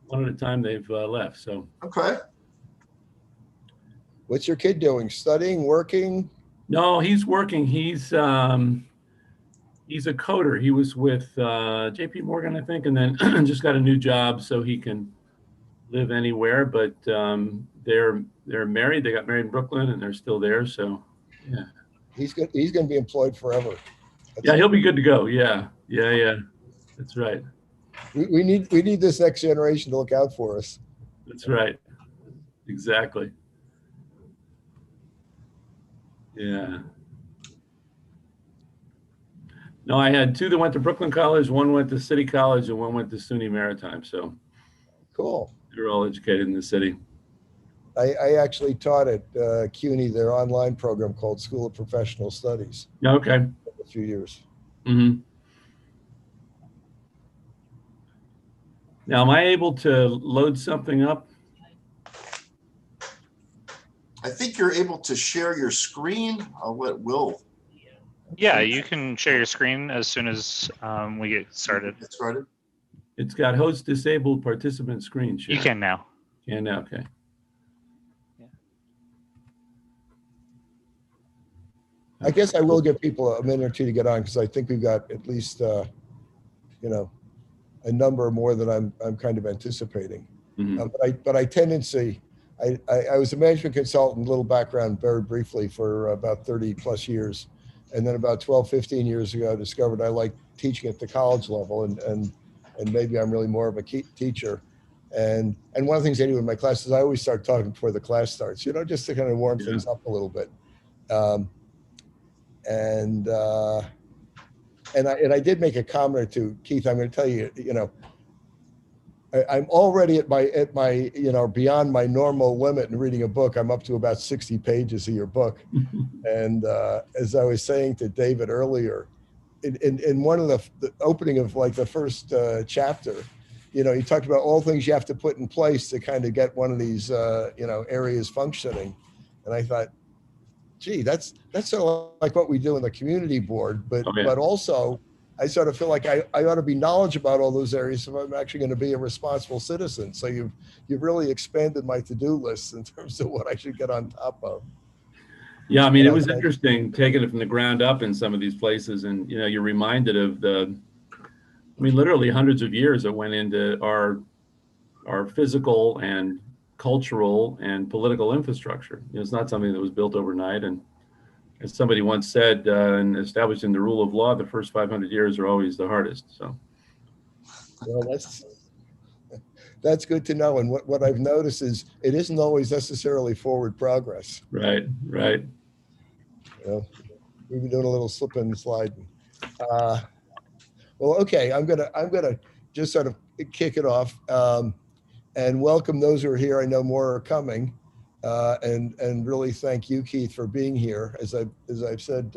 one at a time they've left. So. Okay. What's your kid doing? Studying, working? No, he's working. He's a coder. He was with J.P. Morgan, I think, and then just got a new job so he can live anywhere. But they're married. They got married in Brooklyn, and they're still there. So, yeah. He's good. He's going to be employed forever. Yeah, he'll be good to go. Yeah. That's right. We need this next generation to look out for us. That's right. Exactly. Yeah. No, I had two that went to Brooklyn College, one went to City College, and one went to SUNY Maritime. So Cool. they're all educated in the city. I actually taught at CUNY their online program called School of Professional Studies. Okay. For a few years. Mm-hmm. Now, am I able to load something up? I think you're able to share your screen. I'll let Will. Yeah, you can share your screen as soon as we get started. Get started. It's got host disabled participant screen share. You can now. Can now, okay. I guess I will give people a minute or two to get on because I think we've got at least, a number more than I'm kind of anticipating. Mm-hmm. But I tendency, I was a management consultant, little background very briefly for about 30 plus years. And then about 12, 15 years ago, I discovered I like teaching at the college level and maybe I'm really more of a teacher. And one of the things I do in my classes, I always start talking before the class starts, just to kind of warm things up a little bit. And I did make a comment or two, Keith. I'm going to tell you, I'm already at my beyond my normal limit in reading a book. I'm up to about 60 pages of your book, and as I was saying to David earlier, in one of the opening of like the first chapter, you talked about all things you have to put in place to kind of get one of these areas functioning, and I thought, gee, that's sort of like what we do in the community board, but also I sort of feel like I ought to be knowledgeable about all those areas if I'm actually going to be a responsible citizen. So you've really expanded my to-do list in terms of what I should get on top of. Yeah, I mean, it was interesting taking it from the ground up in some of these places, and you're reminded of literally hundreds of years that went into our physical and cultural and political infrastructure. It's not something that was built overnight. And as somebody once said, and establishing the rule of law, the first 500 years are always the hardest. So, well, that's good to know. And what I've noticed is it isn't always necessarily forward progress. Right. We've been doing a little slip and slide. Well, okay, I'm gonna just sort of kick it off. And welcome those who are here. I know more are coming, and really thank you, Keith, for being here. As I've said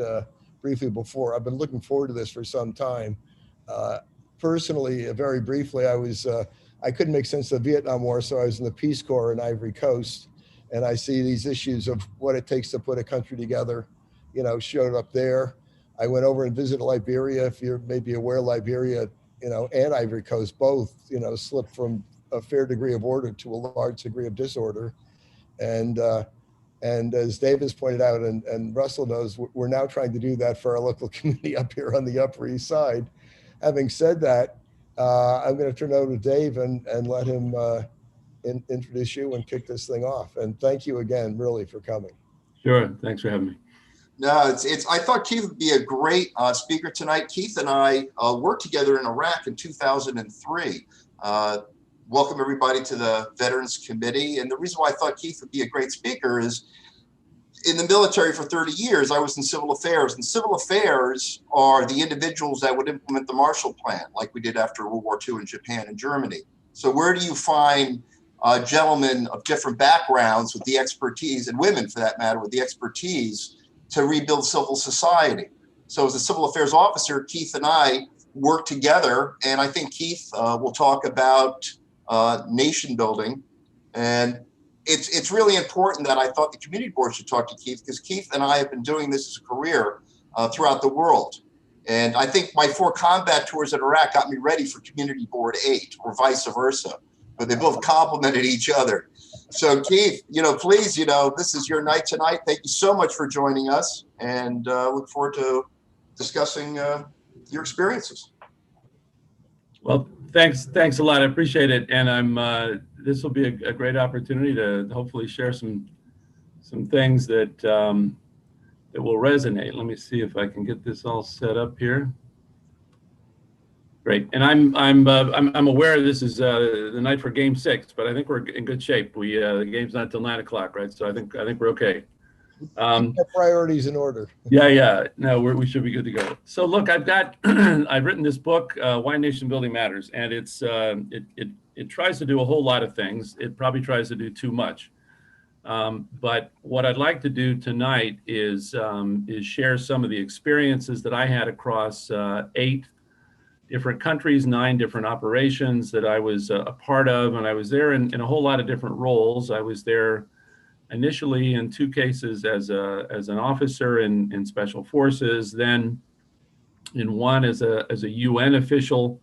briefly before, I've been looking forward to this for some time. Personally, very briefly, I couldn't make sense of the Vietnam War, so I was in the Peace Corps in Ivory Coast, and I see these issues of what it takes to put a country together, showed up there. I went over and visited Liberia. If you're maybe aware, Liberia, and Ivory Coast both, slipped from a fair degree of order to a large degree of disorder. And as Davis pointed out, and Russell knows, we're now trying to do that for our local community up here on the Upper East Side. Having said that, I'm going to turn it over to Dave and let him introduce you and kick this thing off. And thank you again, really, for coming. Sure. Thanks for having me. No, I thought Keith would be a great speaker tonight. Keith and I worked together in Iraq in 2003. Welcome everybody to the Veterans Committee. And the reason why I thought Keith would be a great speaker is in the military for 30 years, I was in civil affairs, and civil affairs are the individuals that would implement the Marshall Plan, like we did after World War II in Japan and Germany. So where do you find gentlemen of different backgrounds with the expertise, and women for that matter, with the expertise to rebuild civil society? So as a civil affairs officer, Keith and I worked together, and I think Keith will talk about nation building. And it's really important that I thought the community board should talk to Keith, because Keith and I have been doing this as a career throughout the world. And I think my 4 combat tours in Iraq got me ready for Community Board 8 or vice versa. but they both complemented each other. So Keith, please, this is your night tonight. Thank you so much for joining us, and look forward to discussing your experiences. Well, thanks a lot. I appreciate it, and this will be a great opportunity to hopefully share some things that that will resonate. Let me see if I can get this all set up here. Great, and I'm aware this is the night for Game 6, but I think we're in good shape. The game's not till 9 o'clock, right? So I think we're okay. Keep our priorities in order. Yeah. No, we should be good to go. So look, I've written this book, Why Nation Building Matters, and it tries to do a whole lot of things. It probably tries to do too much. But what I'd like to do tonight is share some of the experiences that I had across 8 different countries, 9 different operations that I was a part of, and I was there in a whole lot of different roles. I was there initially in 2 cases as an officer in special forces, then in one as a UN official,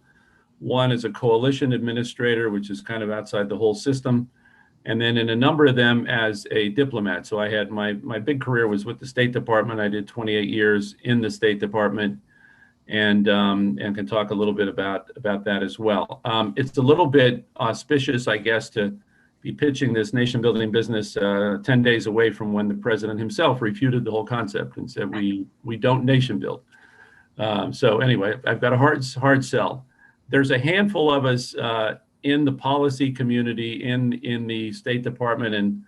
one as a coalition administrator, which is kind of outside the whole system, and then in a number of them as a diplomat. So I had my big career was with the State Department. I did 28 years in the State Department, and can talk a little bit about that as well. It's a little bit auspicious, I guess, to be pitching this nation building business 10 days away from when the president himself refuted the whole concept and said we don't nation build. So anyway, I've got a hard sell. There's a handful of us in the policy community, in the State Department and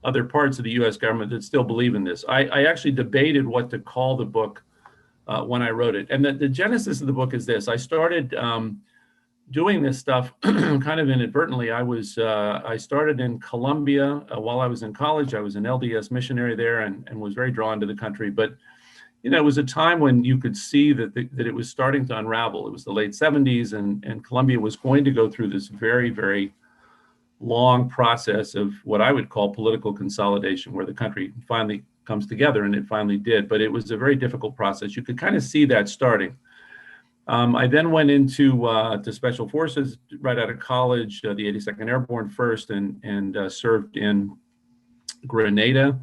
other parts of the U.S. government that still believe in this. I actually debated what to call the book when I wrote it. And the genesis of the book is this. I started doing this stuff kind of inadvertently. I started in Colombia while I was in college. I was an LDS missionary there and was very drawn to the country. But it was a time when you could see that it was starting to unravel. It was the late 70s, and Colombia was going to go through this very, very long process of what I would call political consolidation, where the country finally comes together, and it finally did. But it was a very difficult process. You could kind of see that starting. I then went into to Special Forces right out of college, the 82nd Airborne first, and served in Grenada.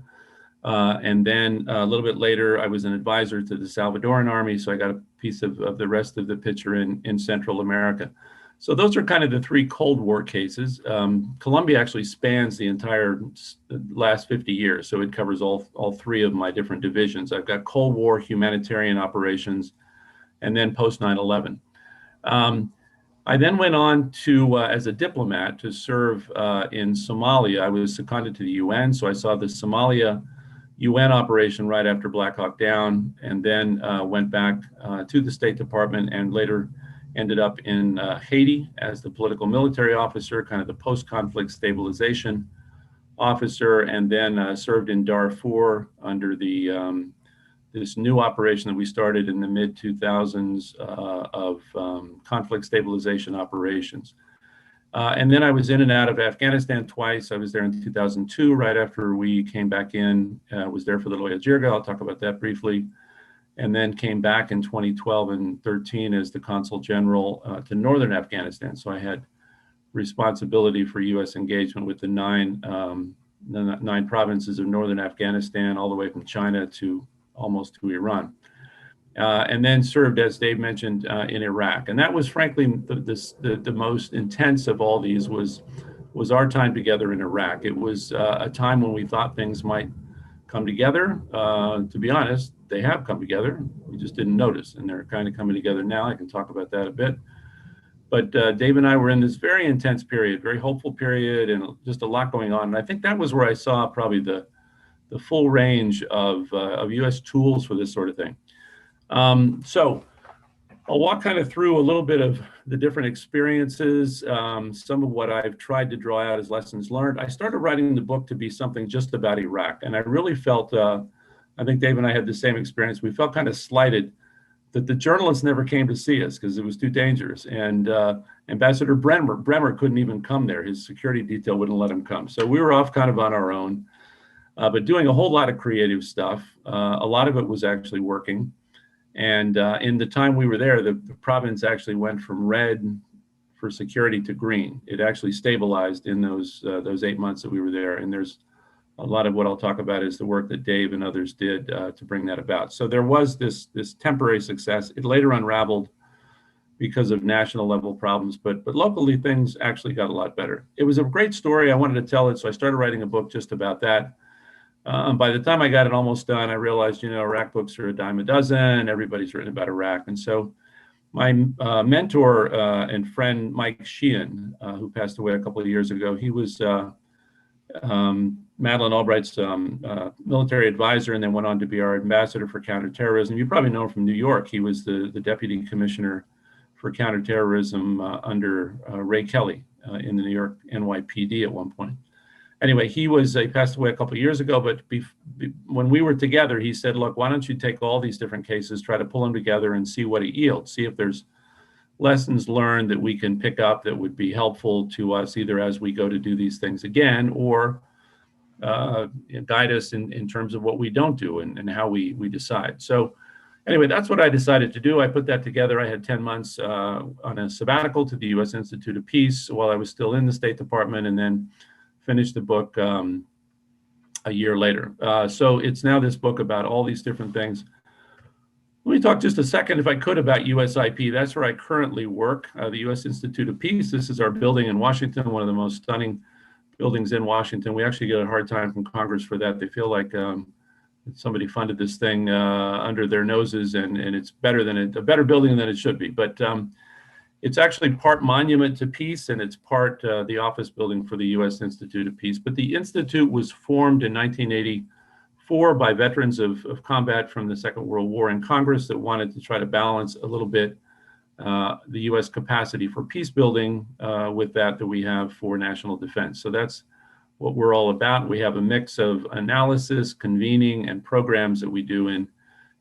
And then a little bit later, I was an advisor to the Salvadoran Army, so I got a piece of the rest of the picture in Central America. So those are kind of the 3 Cold War cases. Colombia actually spans the entire last 50 years, so it covers all 3 of my different divisions. I've got Cold War humanitarian operations, and then post 9/11. I then went on to, as a diplomat, to serve in Somalia. I was seconded to the UN, so I saw the Somalia UN operation right after Black Hawk Down, and then went back to the State Department and later ended up in Haiti as the political military officer, kind of the post-conflict stabilization officer, and then served in Darfur under the this new operation that we started in the mid-2000s of conflict stabilization operations. And then I was in and out of Afghanistan twice. I was there in 2002, right after we came back in. Was there for the Loya Jirga. I'll talk about that briefly. And then came back in 2012 and 13 as the Consul General to Northern Afghanistan. So I had responsibility for U.S. engagement with the nine provinces of Northern Afghanistan, all the way from China to almost to Iran. And then served, as Dave mentioned, in Iraq. And that was frankly the most intense of all these was our time together in Iraq. It was a time when we thought things might come together. To be honest, they have come together. We just didn't notice, and they're kind of coming together now. I can talk about that a bit. But Dave and I were in this very intense period, very hopeful period, and just a lot going on. And I think that was where I saw probably the full range of U.S. tools for this sort of thing. So I'll walk kind of through a little bit of the different experiences, some of what I've tried to draw out as lessons learned. I started writing the book to be something just about Iraq, and I really felt, I think Dave and I had the same experience. We felt kind of slighted that the journalists never came to see us because it was too dangerous, and Ambassador Bremer couldn't even come there. His security detail wouldn't let him come. So we were off kind of on our own, but doing a whole lot of creative stuff. A lot of it was actually working. And in the time we were there, the province actually went from red for security to green. It actually stabilized in those 8 months that we were there. And there's a lot of what I'll talk about is the work that Dave and others did to bring that about. So there was this temporary success. It later unraveled because of national level problems, but locally things actually got a lot better. It was a great story. I wanted to tell it, so I started writing a book just about that. By the time I got it almost done, I realized, Iraq books are a dime a dozen. Everybody's written about Iraq. And so my mentor and friend, Mike Sheehan, who passed away a couple of years ago, he was Madeleine Albright's military advisor, and then went on to be our ambassador for counterterrorism. You probably know him from New York. He was the deputy commissioner for counterterrorism under Ray Kelly in the New York NYPD at one point. Anyway, he passed away a couple of years ago, but when we were together, he said, look, why don't you take all these different cases, try to pull them together and see what it yields, see if there's lessons learned that we can pick up that would be helpful to us either as we go to do these things again, or guide us in terms of what we don't do and how we decide. So anyway, that's what I decided to do. I put that together. I had 10 months on a sabbatical to the U.S. Institute of Peace while I was still in the State Department, and then finished the book a year later. So it's now this book about all these different things. Let me talk just a second, if I could, about USIP. That's where I currently work, the U.S. Institute of Peace. This is our building in Washington, one of the most stunning buildings in Washington. We actually get a hard time from Congress for that. They feel like somebody funded this thing under their noses, and it's a better building than it should be. But it's actually part monument to peace, and it's part the office building for the U.S. Institute of Peace. But the Institute was formed in 1984 by veterans of combat from the Second World War in Congress that wanted to try to balance a little bit the U.S. capacity for peace building with that we have for national defense. So that's what we're all about. We have a mix of analysis, convening, and programs that we do in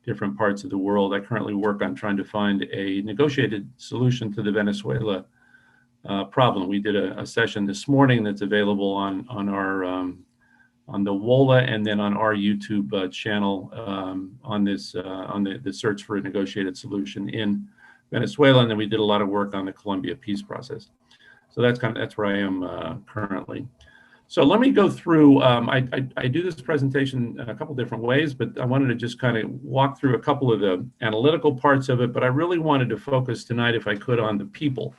different parts of the world. I currently work on trying to find a negotiated solution to the Venezuela problem. We did a session this morning that's available on our on the WOLA and then on our YouTube channel on the search for a negotiated solution in Venezuela, and then we did a lot of work on the Colombia peace process. So that's where I am currently. So let me go through, I do this presentation in a couple different ways, but I wanted to just kind of walk through a couple of the analytical parts of it, but I really wanted to focus tonight, if I could, on the people,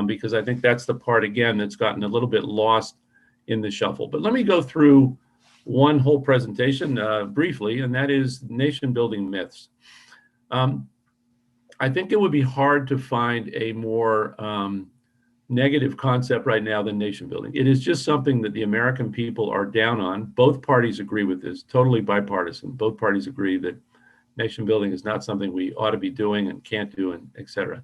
because I think that's the part, again, that's gotten a little bit lost in the shuffle. But let me go through one whole presentation briefly, and that is nation building myths. I think it would be hard to find a more negative concept right now than nation building. It is just something that the American people are down on. Both parties agree with this, totally bipartisan. Both parties agree that nation building is not something we ought to be doing and can't do, and et cetera.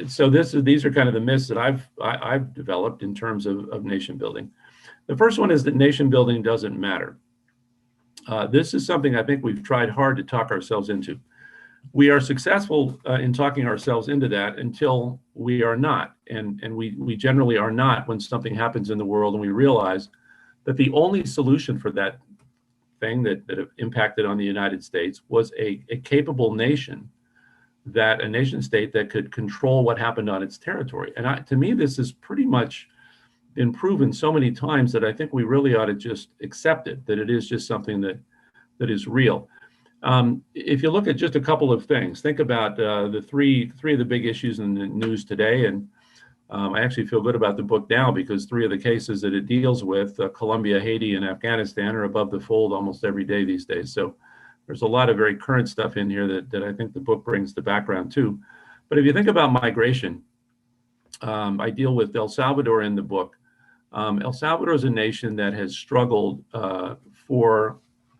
So these are kind of the myths that I've developed in terms of nation building. The first one is that nation building doesn't matter. This is something I think we've tried hard to talk ourselves into. We are successful in talking ourselves into that until we are not. And we generally are not when something happens in the world and we realize that the only solution for that thing that impacted on the United States was a capable nation, a nation state that could control what happened on its territory. And to me, this has pretty much been proven so many times that I think we really ought to just accept it, that it is just something that is real. If you look at just a couple of things, think about the three of the big issues in the news today. And I actually feel good about the book now because three of the cases that it deals with, Colombia, Haiti, and Afghanistan, are above the fold almost every day these days. So there's a lot of very current stuff in here that I think the book brings the background to. But if you think about migration, I deal with El Salvador in the book. El Salvador is a nation that has struggled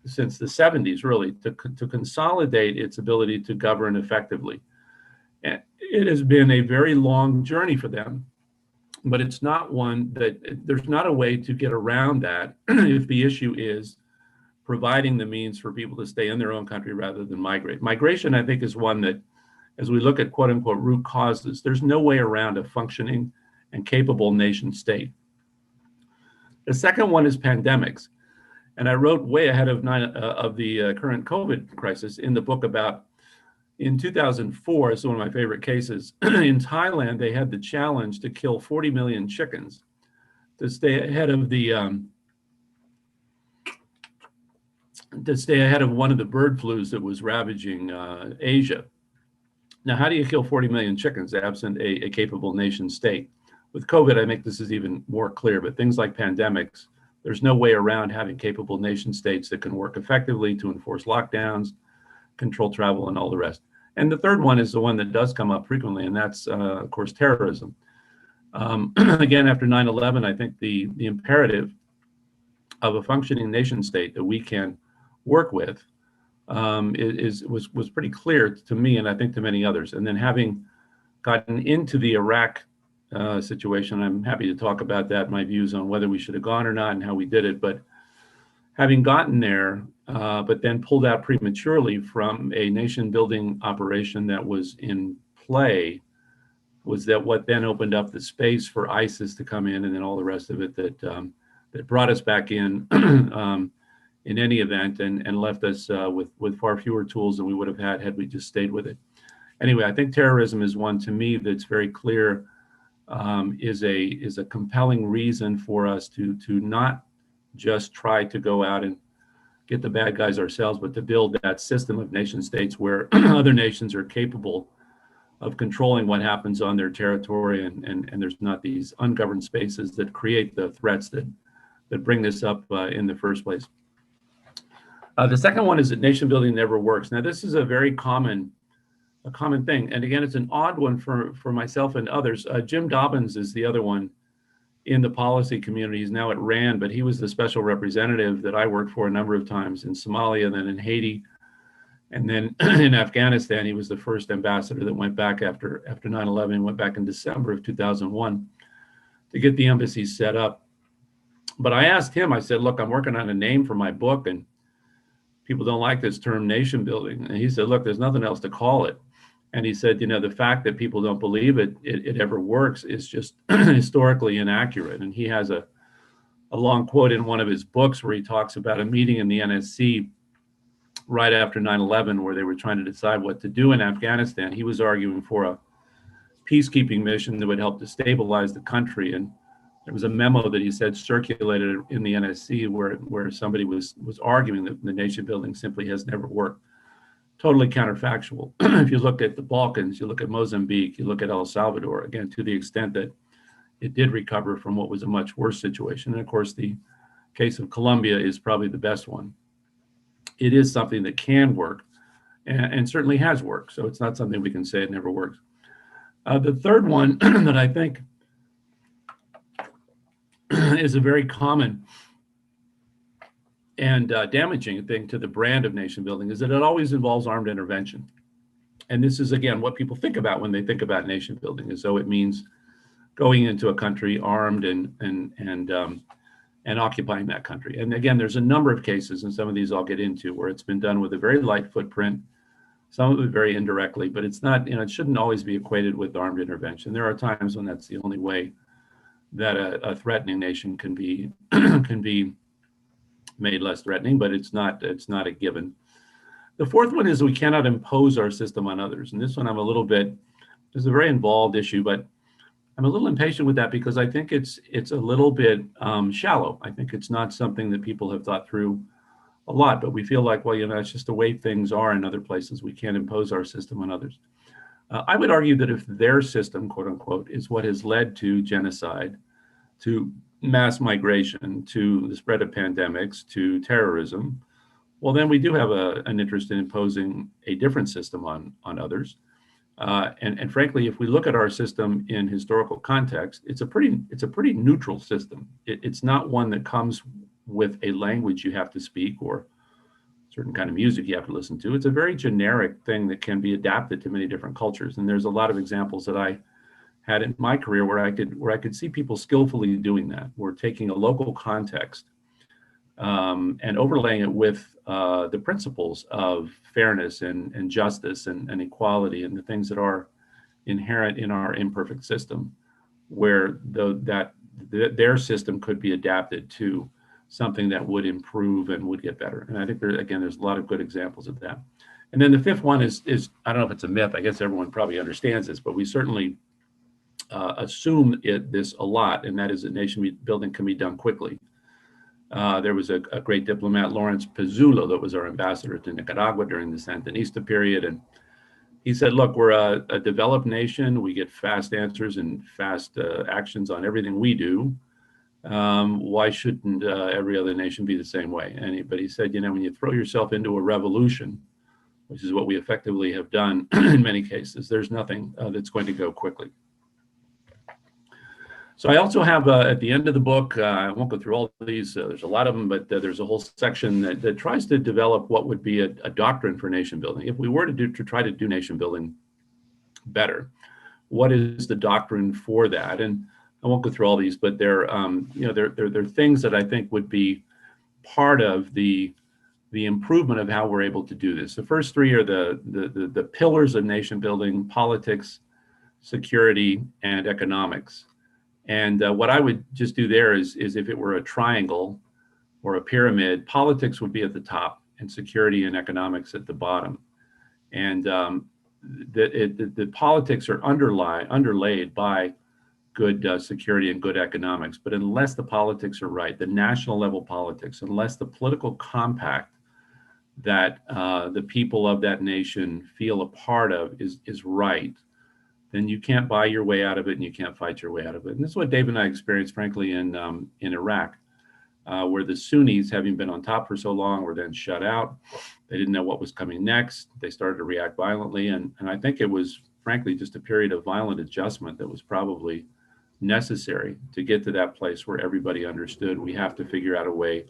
since the 70s, really, to consolidate its ability to govern effectively. And it has been a very long journey for them, but it's not one that there's not a way to get around that if the issue is providing the means for people to stay in their own country rather than migrate. Migration, I think, is one that, as we look at quote unquote root causes, there's no way around a functioning and capable nation state. The second one is pandemics. And I wrote way ahead of the current COVID crisis in the book about in 2004, this is one of my favorite cases, in Thailand, they had the challenge to kill 40 million chickens to stay ahead of one of the bird flus that was ravaging Asia. Now, how do you kill 40 million chickens absent a capable nation state? With COVID, I think this is even more clear, but things like pandemics, there's no way around having capable nation states that can work effectively to enforce lockdowns, control travel, and all the rest. And the third one is the one that does come up frequently, and that's, of course, terrorism. Again, after 9/11, I think the imperative of a functioning nation state that we can work with was pretty clear to me, and I think to many others. And then having gotten into the Iraq situation, I'm happy to talk about that, my views on whether we should have gone or not and how we did it. But having gotten there, but then pulled out prematurely from a nation building operation that was in play, was that what then opened up the space for ISIS to come in, and then all the rest of it that brought us back in any event, and left us with far fewer tools than we would have had we just stayed with it. Anyway, I think terrorism is one, to me, that's very clear, is a compelling reason for us to not just try to go out and get the bad guys ourselves, but to build that system of nation states where other nations are capable of controlling what happens on their territory, and there's not these ungoverned spaces that create the threats that bring this up in the first place. The second one is that nation building never works. Now, this is a very common thing, and again, it's an odd one for myself and others. Jim Dobbins is the other one in the policy community. He's now at RAND, but he was the special representative that I worked for a number of times in Somalia, then in Haiti, and then in Afghanistan. He was the first ambassador that went back after 9/11, went back in December of 2001 to get the embassy set up. But I asked him, I said, look, I'm working on a name for my book, and people don't like this term nation building. And he said, look, there's nothing else to call it. And he said, the fact that people don't believe it ever works is just historically inaccurate. And he has a long quote in one of his books where he talks about a meeting in the NSC right after 9/11 where they were trying to decide what to do in Afghanistan. He was arguing for a peacekeeping mission that would help to stabilize the country. And there was a memo that he said circulated in the NSC where somebody was arguing that the nation building simply has never worked. Totally counterfactual. If you look at the Balkans, you look at Mozambique, you look at El Salvador, again, to the extent that it did recover from what was a much worse situation. And of course, the case of Colombia is probably the best one. It is something that can work and certainly has worked. So it's not something we can say it never works. The third one that I think is a very common and damaging thing to the brand of nation building is that it always involves armed intervention. And this is, again, what people think about when they think about nation building, as though it means going into a country armed and occupying that country. And again, there's a number of cases, and some of these I'll get into, where it's been done with a very light footprint, some of it very indirectly, but it's not, it shouldn't always be equated with armed intervention. There are times when that's the only way that a threatening nation can be made less threatening, but it's not a given. The fourth one is we cannot impose our system on others. And this one I'm a little bit, it's a very involved issue, but I'm a little impatient with that because I think it's a little bit shallow. I think it's not something that people have thought through a lot, but we feel like, well, it's just the way things are in other places. We can't impose our system on others. I would argue that if their system, quote unquote, is what has led to genocide, to mass migration, to the spread of pandemics, to terrorism, well, then we do have an interest in imposing a different system on others. And frankly, if we look at our system in historical context, it's a pretty neutral system. It's not one that comes with a language you have to speak or certain kind of music you have to listen to. It's a very generic thing that can be adapted to many different cultures. And there's a lot of examples that I had in my career where I could see people skillfully doing that. We're taking a local context and overlaying it with the principles of fairness and justice and equality and the things that are inherent in our imperfect system, where their system could be adapted to something that would improve and would get better. And I think there's a lot of good examples of that. And then the fifth one is I don't know if it's a myth. I guess everyone probably understands this, but we certainly assume this a lot, and that is that nation building can be done quickly. There was a great diplomat, Lawrence Pizzullo, that was our ambassador to Nicaragua during the Sandinista period, and he said, look, we're a developed nation. We get fast answers and fast actions on everything we do. Why shouldn't every other nation be the same way? But he said, when you throw yourself into a revolution, which is what we effectively have done in many cases, there's nothing that's going to go quickly. So I also have at the end of the book, I won't go through all of these, there's a lot of them, but there's a whole section that tries to develop what would be a doctrine for nation building. If we were to try to do nation building better, what is the doctrine for that? And I won't go through all these, but they're things that I think would be part of the improvement of how we're able to do this. The first three are the pillars of nation building: politics, security, and economics. And what I would just do there is if it were a triangle or a pyramid, politics would be at the top and security and economics at the bottom. And the politics are underlaid by good security and good economics. But unless the politics are right, the national level politics, unless the political compact that the people of that nation feel a part of is right, then you can't buy your way out of it and you can't fight your way out of it. And this is what Dave and I experienced, frankly, in Iraq, where the Sunnis, having been on top for so long, were then shut out. They didn't know what was coming next. They started to react violently. And I think it was, frankly, just a period of violent adjustment that was probably necessary to get to that place where everybody understood we have to figure out a way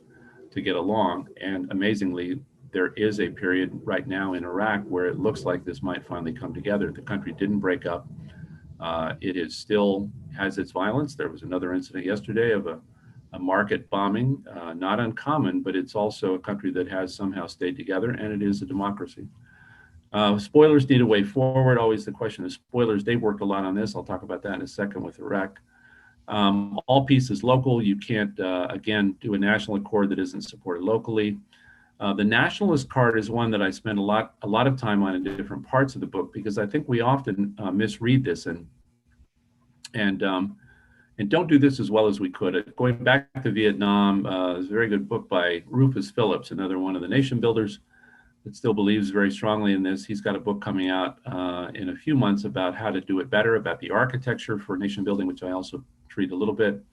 to get along. And amazingly, there is a period right now in Iraq where it looks like this might finally come together. The country didn't break up. It is still has its violence. There was another incident yesterday of a market bombing, not uncommon, but it's also a country that has somehow stayed together, and it is a democracy. Spoilers need a way forward. Always the question of spoilers. They've worked a lot on this. I'll talk about that in a second with Iraq. All peace is local. You can't, again, do a national accord that isn't supported locally. The nationalist card is one that I spend a lot of time on in different parts of the book, because I think we often misread this and don't do this as well as we could. Going back to Vietnam, there's a very good book by Rufus Phillips, another one of the nation builders that still believes very strongly in this. He's got a book coming out in a few months about how to do it better, about the architecture for nation building, which I also treat a little bit.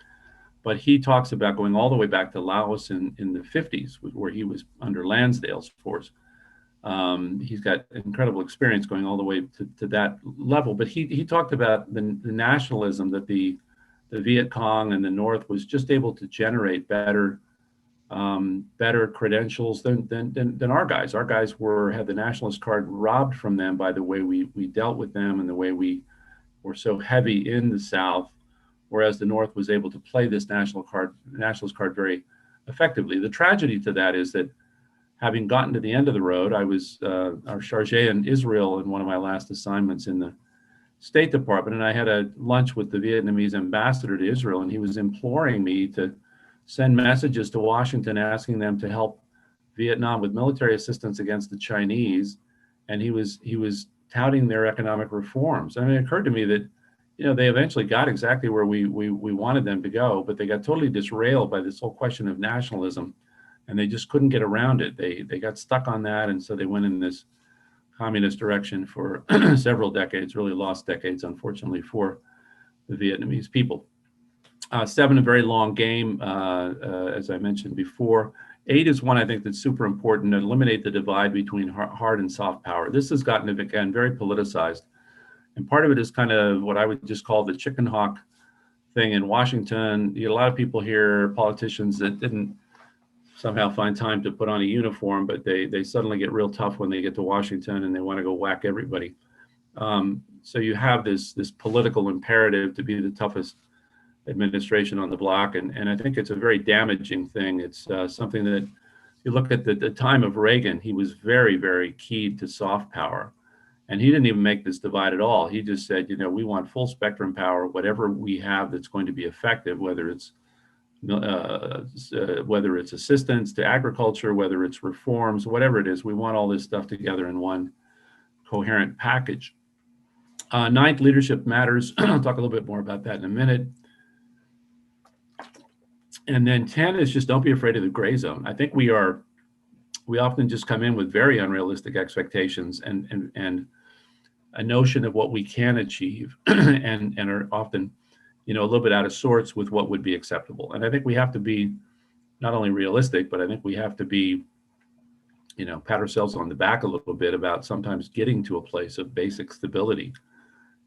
But he talks about going all the way back to Laos in the 50s, where he was under Lansdale's force. He's got incredible experience going all the way to that level. But he talked about the nationalism that the Viet Cong and the North was just able to generate better credentials than our guys. Our guys had the nationalist card robbed from them by the way we dealt with them and the way we were so heavy in the South, whereas the North was able to play this nationalist card very effectively. The tragedy to that is that, having gotten to the end of the road, I was our charge in Israel in one of my last assignments in the State Department, and I had a lunch with the Vietnamese ambassador to Israel, and he was imploring me to send messages to Washington asking them to help Vietnam with military assistance against the Chinese, and he was touting their economic reforms. I mean, it occurred to me that they eventually got exactly where we wanted them to go, but they got totally disrailed by this whole question of nationalism, and they just couldn't get around it. They got stuck on that, and so they went in this communist direction for several decades, really lost decades, unfortunately, for the Vietnamese people. 7, a very long game, as I mentioned before. 8 is one I think that's super important, to eliminate the divide between hard and soft power. This has gotten, again, very politicized. And part of it is kind of what I would just call the chicken hawk thing in Washington. You get a lot of people here, politicians that didn't somehow find time to put on a uniform, but they suddenly get real tough when they get to Washington and they want to go whack everybody. So you have this political imperative to be the toughest administration on the block, and I think it's a very damaging thing. It's something that, you look at the time of Reagan, he was very, very keyed to soft power. And he didn't even make this divide at all. He just said, we want full spectrum power, whatever we have that's going to be effective, whether it's whether it's assistance to agriculture, whether it's reforms, whatever it is, we want all this stuff together in one coherent package. Ninth, leadership matters. I'll talk a little bit more about that in a minute. And then 10 is just don't be afraid of the gray zone. I think we often just come in with very unrealistic expectations and a notion of what we can achieve and are often, a little bit out of sorts with what would be acceptable. And I think we have to be not only realistic, but I think we have to be, pat ourselves on the back a little bit about sometimes getting to a place of basic stability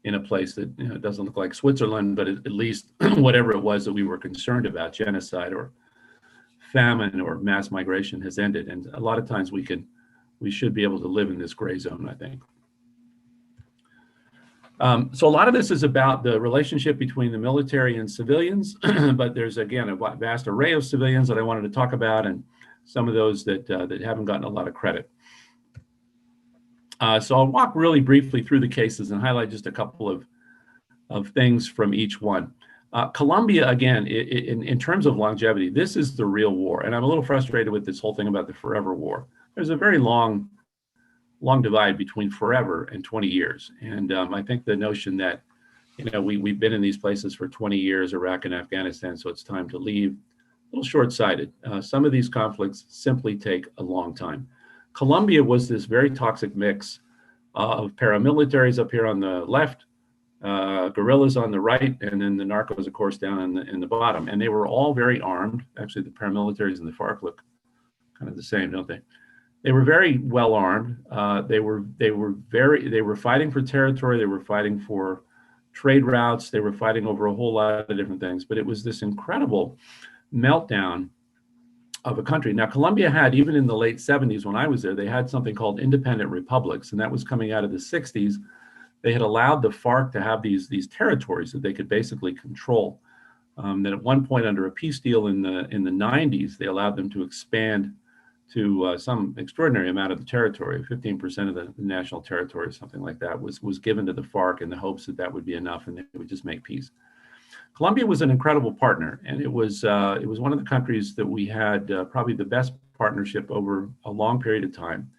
in a place that doesn't look like Switzerland, but at least whatever it was that we were concerned about, genocide or famine or mass migration, has ended. And a lot of times we should be able to live in this gray zone, I think. So a lot of this is about the relationship between the military and civilians, but there's, again, a vast array of civilians that I wanted to talk about, and some of those that haven't gotten a lot of credit. So I'll walk really briefly through the cases and highlight just a couple of things from each one. Colombia, again, in terms of longevity, this is the real war. And I'm a little frustrated with this whole thing about the forever war. There's a very long divide between forever and 20 years. And I think the notion that, we've been in these places for 20 years, Iraq and Afghanistan, so it's time to leave, a little short-sighted. Some of these conflicts simply take a long time. Colombia was this very toxic mix of paramilitaries up here on the left, guerrillas on the right, and then the narcos, of course, down in the bottom. And they were all very armed. Actually, the paramilitaries and the FARC look kind of the same, don't they? They were very well armed. They were fighting for territory. They were fighting for trade routes. They were fighting over a whole lot of different things. But it was this incredible meltdown of a country. Now, Colombia had, even in the late 70s when I was there, they had something called independent republics, and that was coming out of the 60s. They had allowed the FARC to have these territories that they could basically control. Then at one point, under a peace deal in the 90s, they allowed them to expand to some extraordinary amount of the territory. 15% of the national territory, something like that, was given to the FARC in the hopes that would be enough and they would just make peace. Colombia was an incredible partner, and it was one of the countries that we had probably the best partnership over a long period of time.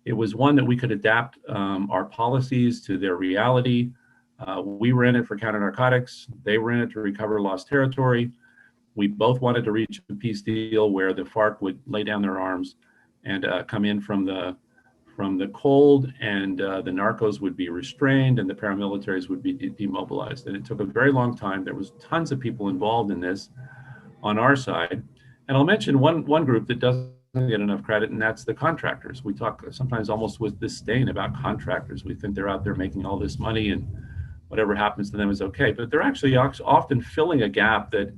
It was one that we could adapt our policies to their reality. We were in it for counter narcotics. They were in it to recover lost territory. We both wanted to reach a peace deal where the FARC would lay down their arms and come in from the cold, and the narcos would be restrained and the paramilitaries would be demobilized. And it took a very long time. There was tons of people involved in this on our side. And I'll mention one group that doesn't get enough credit, and that's the contractors. We talk sometimes almost with disdain about contractors. We think they're out there making all this money and whatever happens to them is okay. But they're actually often filling a gap that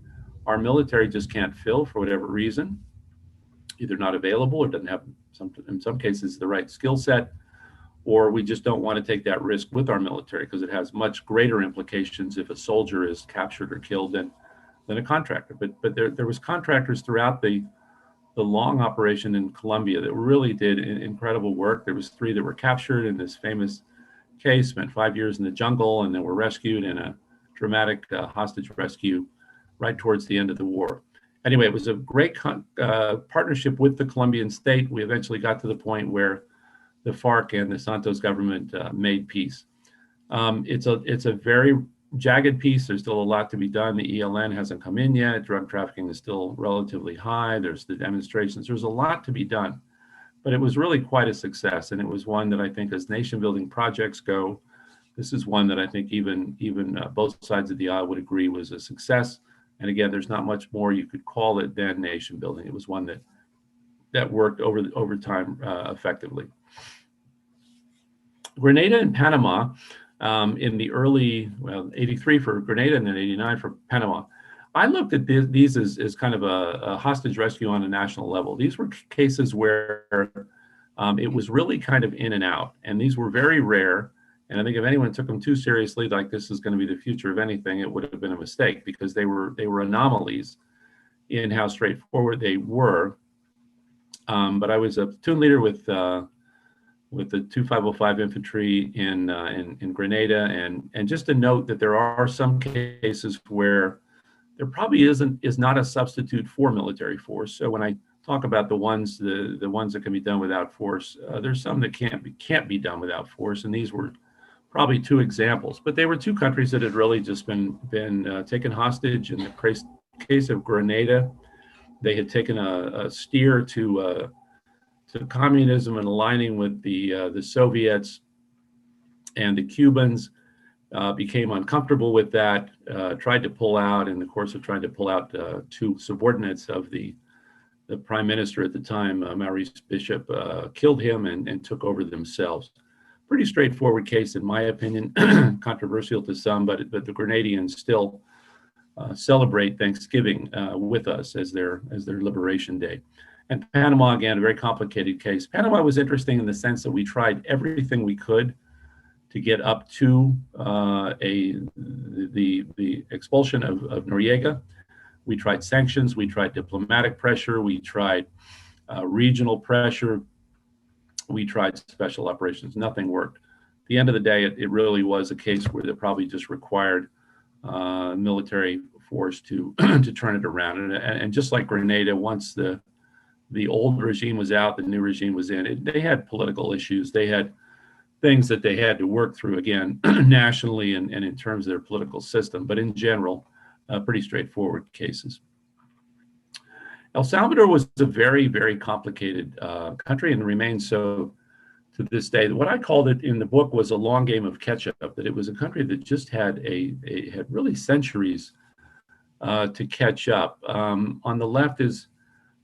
our military just can't fill for whatever reason, either not available or doesn't have, in some cases, the right skill set, or we just don't want to take that risk with our military because it has much greater implications if a soldier is captured or killed than a contractor. But there was contractors throughout the long operation in Colombia that really did incredible work. There was 3 that were captured in this famous case, spent 5 years in the jungle, and then were rescued in a dramatic hostage rescue right towards the end of the war. Anyway, it was a great partnership with the Colombian state. We eventually got to the point where the FARC and the Santos government made peace. It's a very jagged peace. There's still a lot to be done. The ELN hasn't come in yet. Drug trafficking is still relatively high. There's the demonstrations. There's a lot to be done. But it was really quite a success. And it was one that I think, as nation building projects go, this is one that I think even both sides of the aisle would agree was a success. And again, there's not much more you could call it than nation building. It was one that worked over time effectively. Grenada and Panama in the early, 83 for Grenada and then 89 for Panama. I looked at these as kind of a hostage rescue on a national level. These were cases where it was really kind of in and out, and these were very rare. And I think if anyone took them too seriously, like this is going to be the future of anything, it would have been a mistake, because they were anomalies in how straightforward they were. But I was a platoon leader with the 2505 infantry in Grenada, and just to note that there are some cases where there probably is not a substitute for military force. So when I talk about the ones that can be done without force, there's some that can't be done without force, and these were probably two examples. But they were two countries that had really just been taken hostage. In the case of Grenada, they had taken a steer to communism and aligning with the Soviets, and the Cubans became uncomfortable with that, tried to pull out. In the course of trying to pull out, two subordinates of the prime minister at the time, Maurice Bishop, killed him and took over themselves. Pretty straightforward case, in my opinion, controversial to some, but the Grenadians still celebrate Thanksgiving with us as their liberation day. And Panama, again, a very complicated case. Panama was interesting in the sense that we tried everything we could to get up to the expulsion of Noriega. We tried sanctions, we tried diplomatic pressure, we tried regional pressure, we tried special operations. Nothing worked. At the end of the day, it really was a case where it probably just required military force to to turn it around. And just like Grenada, once the old regime was out, the new regime was in. They had political issues. They had things that they had to work through, again, nationally and in terms of their political system. But in general, pretty straightforward cases. El Salvador was a very, very complicated country and remains so to this day. What I called it in the book was a long game of catch up, that it was a country that just had had really centuries to catch up. On the left is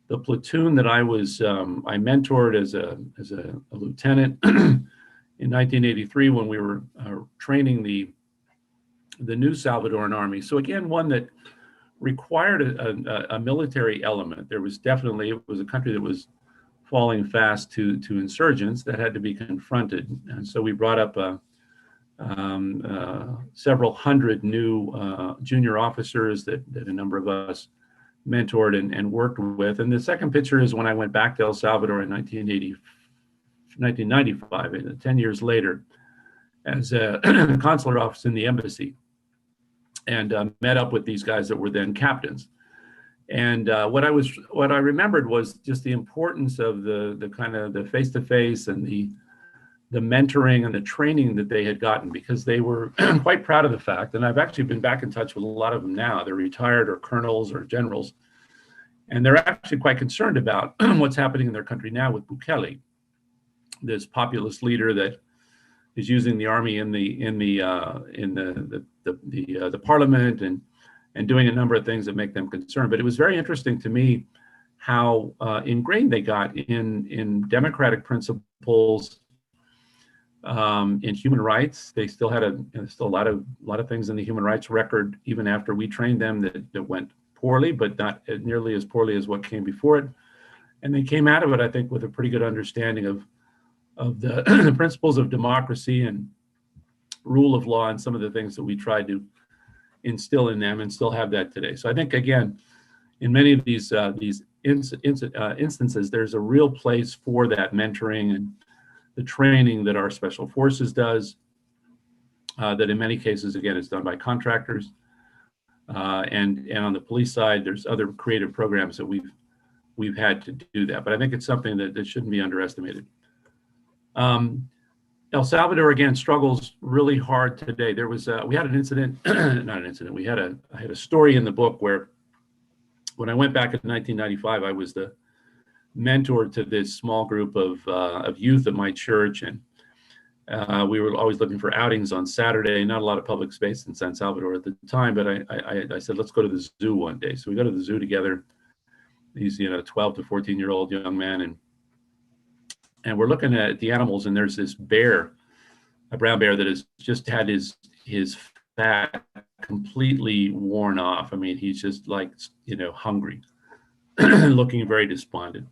the platoon that I mentored as a lieutenant in 1983 when we were training the new Salvadoran army. So again, one that required a military element. It was a country that was falling fast to insurgents that had to be confronted. And so we brought up several hundred new junior officers that a number of us mentored and worked with. And the second picture is when I went back to El Salvador in 1995, 10 years later, as a consular officer in the embassy, and met up with these guys that were then captains. And what I remembered was just the importance of the kind of the face-to-face and the mentoring and the training that they had gotten, because they were quite proud of the fact, and I've actually been back in touch with a lot of them now. They're retired or colonels or generals, and they're actually quite concerned about what's happening in their country now with Bukele, this populist leader that is using the army in the parliament and doing a number of things that make them concerned. But it was very interesting to me how ingrained they got in democratic principles, in human rights. They still had a lot of things in the human rights record even after we trained them that went poorly, but not nearly as poorly as what came before it. And they came out of it, I think, with a pretty good understanding of the principles of democracy and rule of law and some of the things that we tried to instill in them, and still have that today. So I think, again, in many of these instances, there's a real place for that mentoring and the training that our special forces does, that in many cases, again, is done by contractors. And on the police side, there's other creative programs that we've had to do that. But I think it's something that shouldn't be underestimated. El Salvador, again, struggles really hard today. We had an incident, not an incident, I had a story in the book where when I went back in 1995, I was the mentor to this small group of youth at my church, and we were always looking for outings on Saturday. Not a lot of public space in San Salvador at the time, but I said, let's go to the zoo one day. So we go to the zoo together, these 12 to 14-year-old young men, and we're looking at the animals, and there's this bear, a brown bear that has just had his fat completely worn off. I mean, he's just like, hungry, looking very despondent.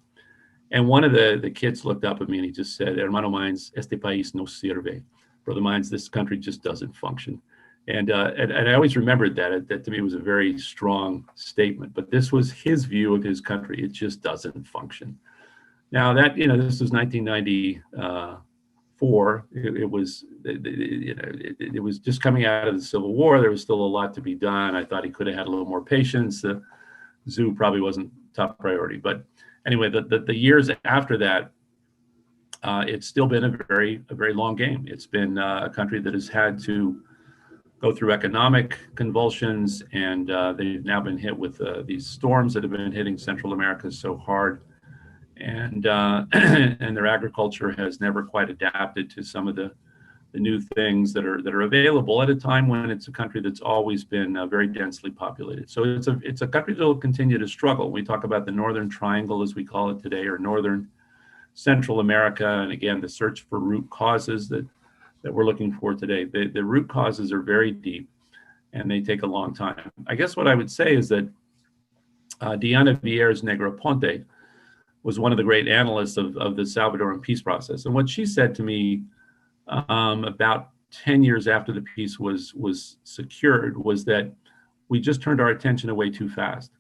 And one of the kids looked up at me and he just said, "Hermano Mines, este país no sirve." Brother Mines, this country just doesn't function. And I always remembered that. That to me was a very strong statement. But this was his view of his country. It just doesn't function. Now that, this was 1993, 1994. It was, you know, it was just coming out of the Civil War. There was still a lot to be done. I thought he could have had a little more patience. The zoo probably wasn't top priority, but anyway, the years after that, it's still been a very long game. It's been a country that has had to go through economic convulsions, and they've now been hit with these storms that have been hitting Central America so hard, and and their agriculture has never quite adapted to some of the new things that are available at a time when it's a country that's always been very densely populated. So it's a country that will continue to struggle. We talk about the Northern Triangle, as we call it today, or Northern Central America, and again, the search for root causes that we're looking for today. The root causes are very deep, and they take a long time. I guess what I would say is that Diana Vieres Negroponte was one of the great analysts of the Salvadoran peace process. And what she said to me about 10 years after the peace was secured was that we just turned our attention away too fast.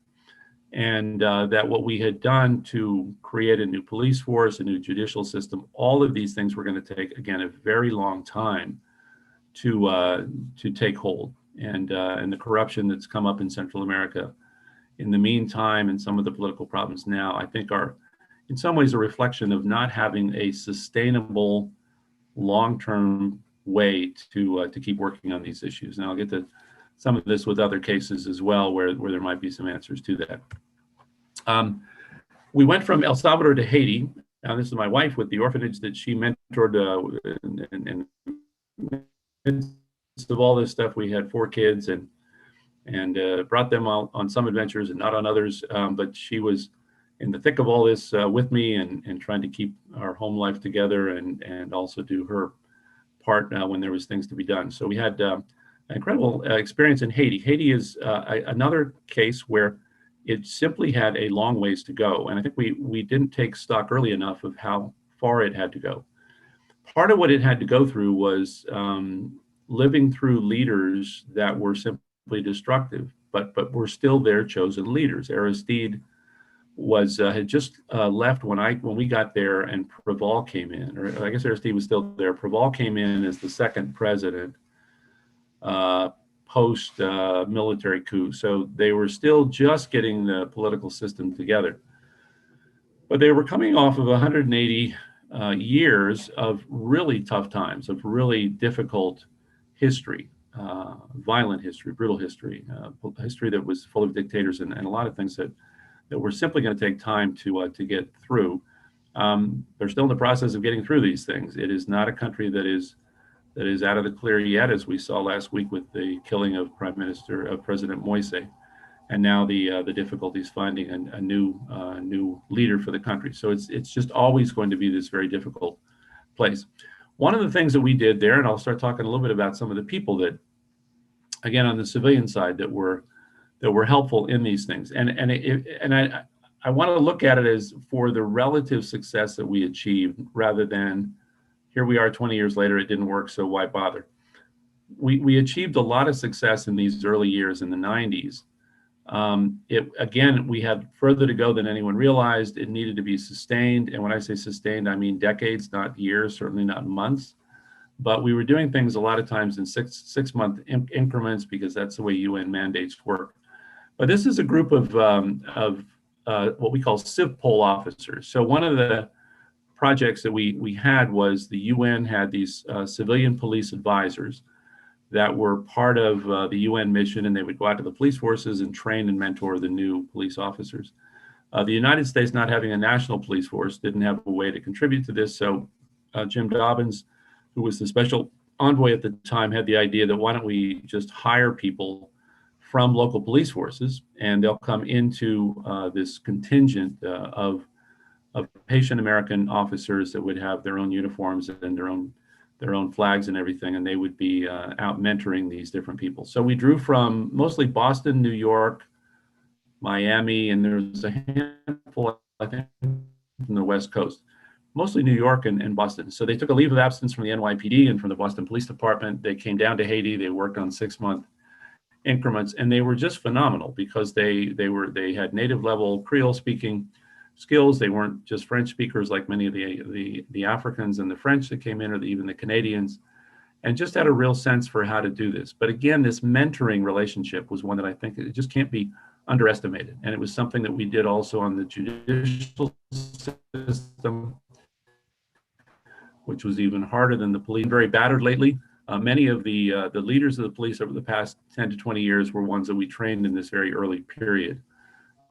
And that what we had done to create a new police force, a new judicial system, all of these things were going to take, again, a very long time to take hold. And the corruption that's come up in Central America in the meantime, and some of the political problems now, I think are in some ways a reflection of not having a sustainable long-term way to keep working on these issues. And I'll get to some of this with other cases as well, where there might be some answers to that. We went from El Salvador to Haiti. Now, this is my wife with the orphanage that she mentored. In the midst of all this stuff, we had 4 kids and brought them out on some adventures and not on others. But she was in the thick of all this with me and trying to keep our home life together and also do her part when there was things to be done. So we had incredible experience in Haiti. Haiti is another case where it simply had a long ways to go. And I think we didn't take stock early enough of how far it had to go. Part of what it had to go through was living through leaders that were simply destructive, but were still their chosen leaders. Aristide had just left when we got there, and Preval came in, or I guess Aristide was still there. Preval came in as the second president post military coup. So they were still just getting the political system together. But they were coming off of 180 years of really tough times, of really difficult history, violent history, brutal history, history that was full of dictators and a lot of things that were simply going to take time to get through. They're still in the process of getting through these things. It is not a country that is out of the clear yet, as we saw last week with the killing of President Moise, and now the difficulties finding a new leader for the country. So it's just always going to be this very difficult place. One of the things that we did there, and I'll start talking a little bit about some of the people that, again, on the civilian side that were helpful in these things, and I want to look at it as for the relative success that we achieved, rather than here we are 20 years later, it didn't work, so why bother? We achieved a lot of success in these early years in the 90s. Again, we had further to go than anyone realized. It needed to be sustained. And when I say sustained, I mean decades, not years, certainly not months. But we were doing things a lot of times in six-month increments, because that's the way UN mandates work. But this is a group of what we call CivPol officers. So one of the projects that we had was the UN had these civilian police advisors that were part of the UN mission, and they would go out to the police forces and train and mentor the new police officers. The United States, not having a national police force, didn't have a way to contribute to this. So Jim Dobbins, who was the special envoy at the time, had the idea that why don't we just hire people from local police forces, and they'll come into this contingent of Haitian American officers that would have their own uniforms and their own flags and everything, and they would be out mentoring these different people. So we drew from mostly Boston, New York, Miami, and there's a handful, I think, from the West Coast, mostly New York and Boston. So they took a leave of absence from the NYPD and from the Boston Police Department. They came down to Haiti. They worked on 6-month increments, and they were just phenomenal because they had native level Creole speaking skills. They weren't just French speakers like many of the Africans and the French that came in, or even the Canadians, and just had a real sense for how to do this. But again, this mentoring relationship was one that I think it just can't be underestimated. And it was something that we did also on the judicial system, which was even harder than the police. Very battered lately. Many of the leaders of the police over the past 10 to 20 years were ones that we trained in this very early period.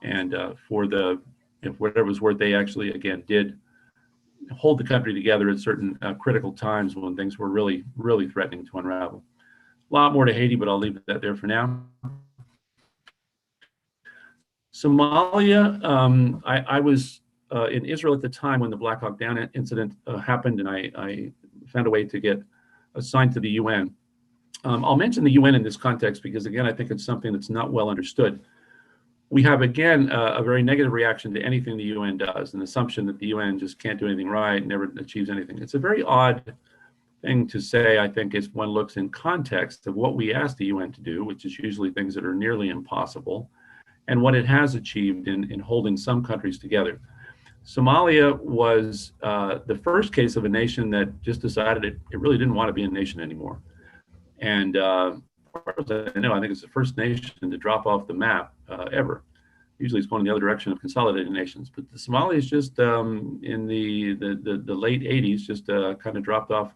And for the, if whatever was worth, they actually, again, did hold the country together at certain critical times when things were really, really threatening to unravel. A lot more to Haiti, but I'll leave that there for now. Somalia, I was in Israel at the time when the Black Hawk Down incident happened, and I found a way to get assigned to the UN. I'll mention the UN in this context because, again, I think it's something that's not well understood. We have, again, a very negative reaction to anything the UN does, an assumption that the UN just can't do anything right, never achieves anything. It's a very odd thing to say, I think, if one looks in context of what we ask the UN to do, which is usually things that are nearly impossible, and what it has achieved in holding some countries together. Somalia was the first case of a nation that just decided it really didn't want to be a nation anymore. And as far as I know, I think it's the first nation to drop off the map ever. Usually it's going in the other direction of consolidated nations. But the Somalis just in the late 80s just kind of dropped off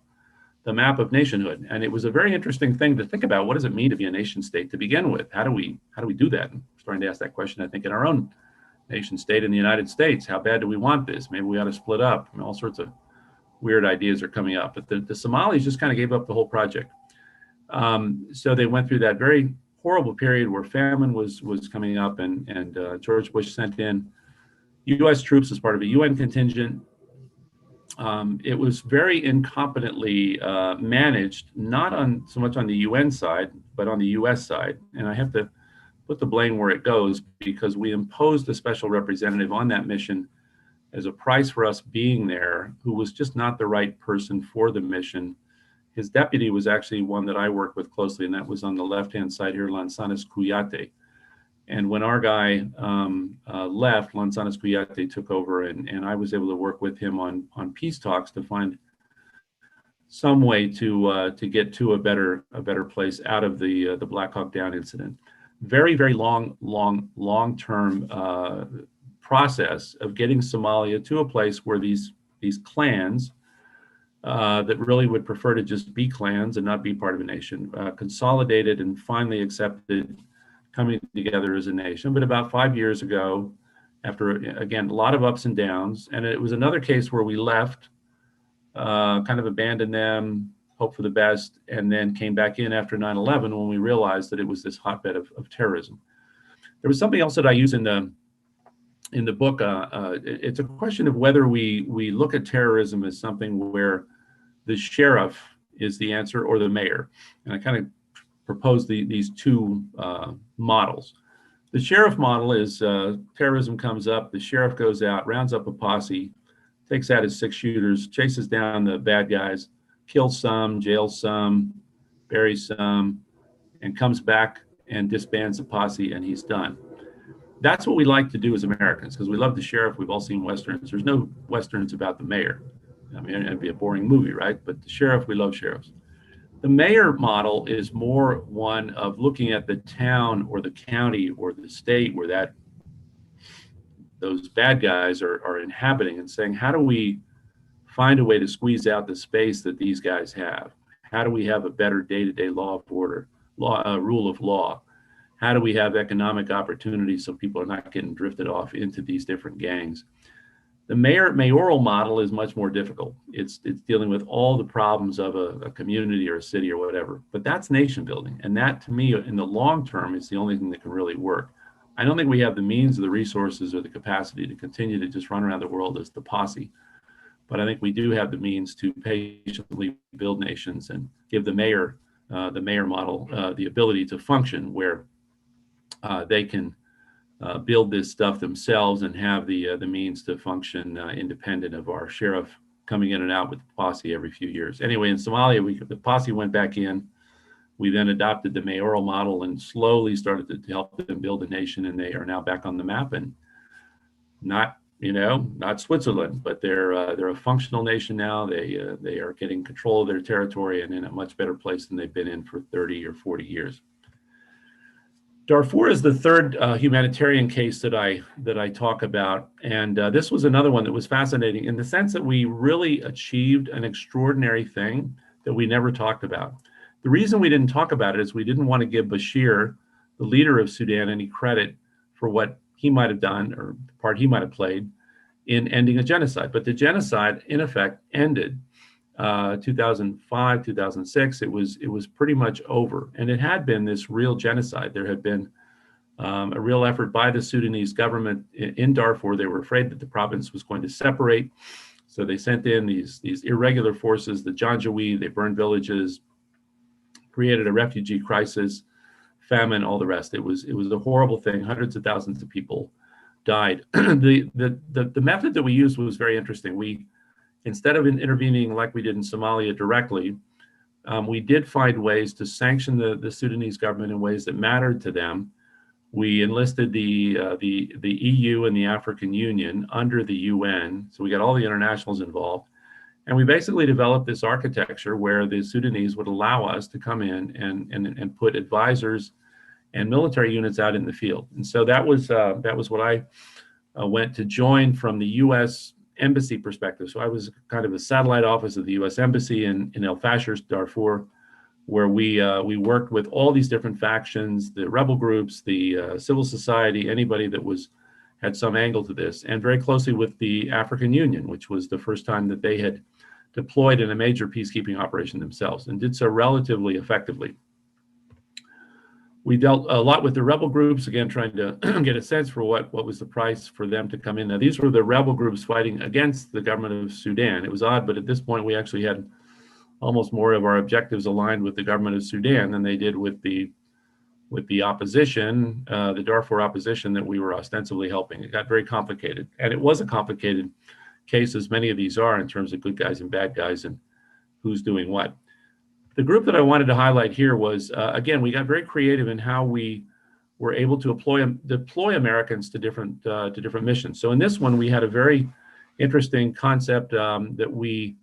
the map of nationhood. And it was a very interesting thing to think about. What does it mean to be a nation state to begin with? How do we do that? And we're starting to ask that question, I think, in our own nation state in the United States. How bad do we want this? Maybe we ought to split up. I mean, all sorts of weird ideas are coming up. But the Somalis just kind of gave up the whole project. So they went through that very horrible period where famine was coming up, and George Bush sent in U.S. troops as part of a UN contingent. It was very incompetently managed, not on so much on the UN side, but on the U.S. side. And I have to put the blame where it goes, because we imposed a special representative on that mission as a price for us being there, who was just not the right person for the mission. His deputy was actually one that I worked with closely, and that was on the left-hand side here, Lansanis Kuyate. And when our guy left, Lansanis Kuyate took over, and I was able to work with him on peace talks to find some way to get to a better place out of the Black Hawk Down incident. Very, very long-term process of getting Somalia to a place where these clans that really would prefer to just be clans and not be part of a nation, consolidated and finally accepted coming together as a nation. But about 5 years ago, after, again, a lot of ups and downs, and it was another case where we left, kind of abandoned them, hoped for the best, and then came back in after 9/11 when we realized that it was this hotbed of terrorism. There was something else that I use in the book. It's a question of whether we look at terrorism as something where the sheriff is the answer or the mayor. And I kind of propose these two models. The sheriff model is terrorism comes up, the sheriff goes out, rounds up a posse, takes out his 6 shooters, chases down the bad guys, kills some, jails some, buries some, and comes back and disbands the posse, and he's done. That's what we like to do as Americans, because we love the sheriff. We've all seen Westerns. There's no Westerns about the mayor. I mean, it'd be a boring movie, right? But the sheriff, we love sheriffs. The mayor model is more one of looking at the town or the county or the state where those bad guys are inhabiting, and saying, how do we find a way to squeeze out the space that these guys have? How do we have a better day-to-day law of order, rule of law? How do we have economic opportunities so people are not getting drifted off into these different gangs? The mayoral model is much more difficult. It's dealing with all the problems of a community or a city or whatever. But that's nation building. And that, to me, in the long term, is the only thing that can really work. I don't think we have the means or the resources or the capacity to continue to just run around the world as the posse. But I think we do have the means to patiently build nations and give the mayor model the ability to function where they can build this stuff themselves and have the means to function independent of our sheriff coming in and out with the posse every few years. Anyway, in Somalia, the posse went back in. We then adopted the mayoral model and slowly started to help them build a nation, and they are now back on the map, and not not Switzerland, but they're a functional nation now. They are getting control of their territory and in a much better place than they've been in for 30 or 40 years. Darfur is the third humanitarian case that I talk about, and this was another one that was fascinating in the sense that we really achieved an extraordinary thing that we never talked about. The reason we didn't talk about it is we didn't want to give Bashir, the leader of Sudan, any credit for what he might have done or the part he might have played in ending a genocide. But the genocide, in effect, ended 2005, 2006. It was pretty much over, and it had been this real genocide. There had been a real effort by the Sudanese government in Darfur. They were afraid that the province was going to separate, so they sent in these irregular forces, the Janjaweed. They burned villages, created a refugee crisis, famine, all the rest. It was a horrible thing. Hundreds of thousands of people died. The method that we used was very interesting. We, instead of intervening like we did in Somalia directly, we did find ways to sanction the Sudanese government in ways that mattered to them. We enlisted the EU and the African Union under the UN, so we got all the internationals involved. And we basically developed this architecture where the Sudanese would allow us to come in and put advisors and military units out in the field. And so that was what I went to join from the U.S. Embassy perspective. So I was kind of a satellite office of the U.S. Embassy in El Fasher, Darfur, where we worked with all these different factions, the rebel groups, the civil society, anybody that had some angle to this, and very closely with the African Union, which was the first time that they had deployed in a major peacekeeping operation themselves, and did so relatively effectively. We dealt a lot with the rebel groups, again, trying to get a sense for what was the price for them to come in. Now, these were the rebel groups fighting against the government of Sudan. It was odd, but at this point, we actually had almost more of our objectives aligned with the government of Sudan than they did with the opposition, the Darfur opposition that we were ostensibly helping. It got very complicated, and it was a complicated case, as many of these are, in terms of good guys and bad guys and who's doing what. The group that I wanted to highlight here was, again, we got very creative in how we were able to deploy Americans to different missions. So in this one, we had a very interesting concept that we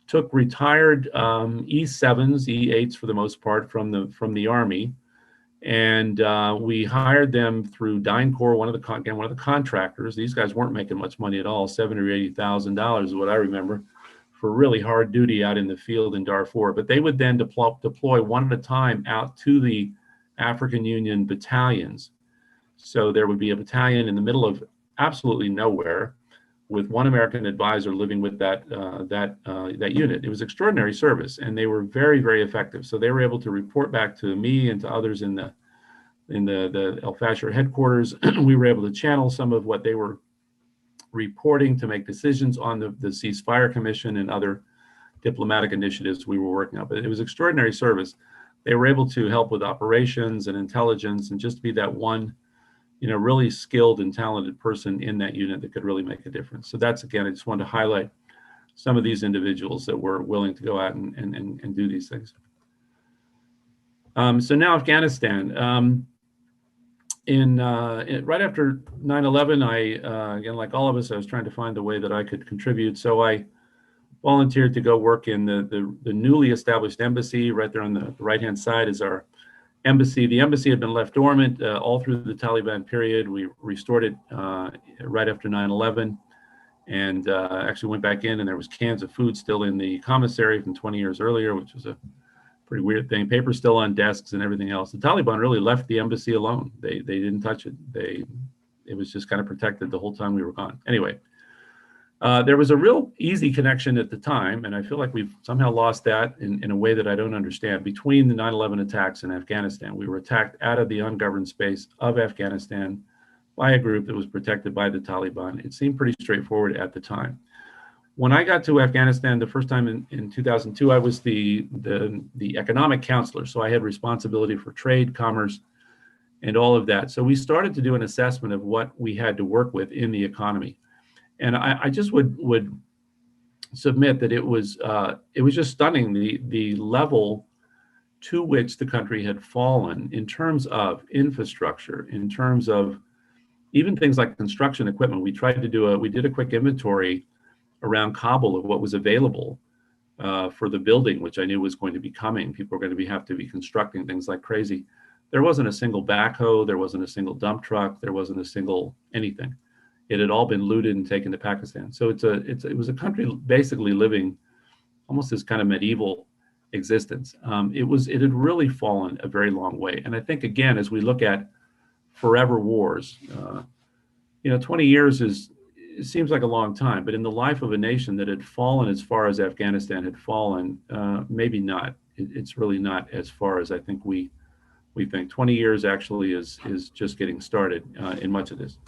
took retired E7s, E8s for the most part from the Army, and we hired them through DynCorp, one of the contractors. These guys weren't making much money at all, $70,000 or $80,000 is what I remember, for really hard duty out in the field in Darfur. But they would then deploy one at a time out to the African Union battalions. So there would be a battalion in the middle of absolutely nowhere, with one American advisor living with that unit. It was extraordinary service, and they were very, very effective. So they were able to report back to me and to others in the El Fasher headquarters. We were able to channel some of what they were reporting to make decisions on the ceasefire commission and other diplomatic initiatives we were working on. But it was extraordinary service. They were able to help with operations and intelligence, and just be that one really skilled and talented person in that unit that could really make a difference. So that's, again, I just wanted to highlight some of these individuals that were willing to go out and do these things. So now Afghanistan. Right after 9/11, I, again, like all of us, I was trying to find the way that I could contribute. So I volunteered to go work in the newly established embassy. Right there on the right-hand side is our embassy. The embassy had been left dormant all through the Taliban period. We restored it right after 9/11, and actually went back in, and there was cans of food still in the commissary from 20 years earlier, which was a pretty weird thing. Paper still on desks and everything else. The Taliban really left the embassy alone. They didn't touch it. It was just kind of protected the whole time we were gone. Anyway, there was a real easy connection at the time, and I feel like we've somehow lost that in a way that I don't understand, between the 9/11 attacks in Afghanistan. We were attacked out of the ungoverned space of Afghanistan by a group that was protected by the Taliban. It seemed pretty straightforward at the time. When I got to Afghanistan the first time in 2002, I was the economic counselor. So I had responsibility for trade, commerce, and all of that. So we started to do an assessment of what we had to work with in the economy. And I just would submit that it was just stunning, the level to which the country had fallen in terms of infrastructure, in terms of even things like construction equipment. We did a quick inventory around Kabul of what was available for the building, which I knew was going to be coming. People were going to have to be constructing things like crazy. There wasn't a single backhoe, there wasn't a single dump truck, there wasn't a single anything. It had all been looted and taken to Pakistan. So it was a country basically living almost this kind of medieval existence. It had really fallen a very long way. And I think, again, as we look at forever wars, 20 years it seems like a long time, but in the life of a nation that had fallen as far as Afghanistan had fallen, maybe not. It's really not as far as I think we think. 20 years actually is just getting started in much of this.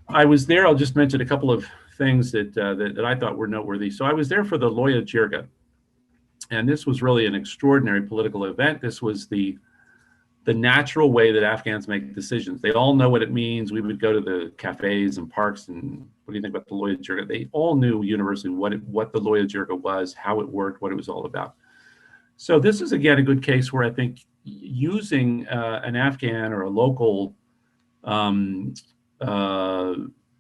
I was there. I'll just mention a couple of things that I thought were noteworthy. So I was there for the Loya Jirga, and this was really an extraordinary political event. This was the natural way that Afghans make decisions. They all know what it means. We would go to the cafes and parks and what do you think about the Loya Jirga? They all knew universally what the Loya Jirga was, how it worked, what it was all about. So this is, again, a good case where I think using an Afghan or a local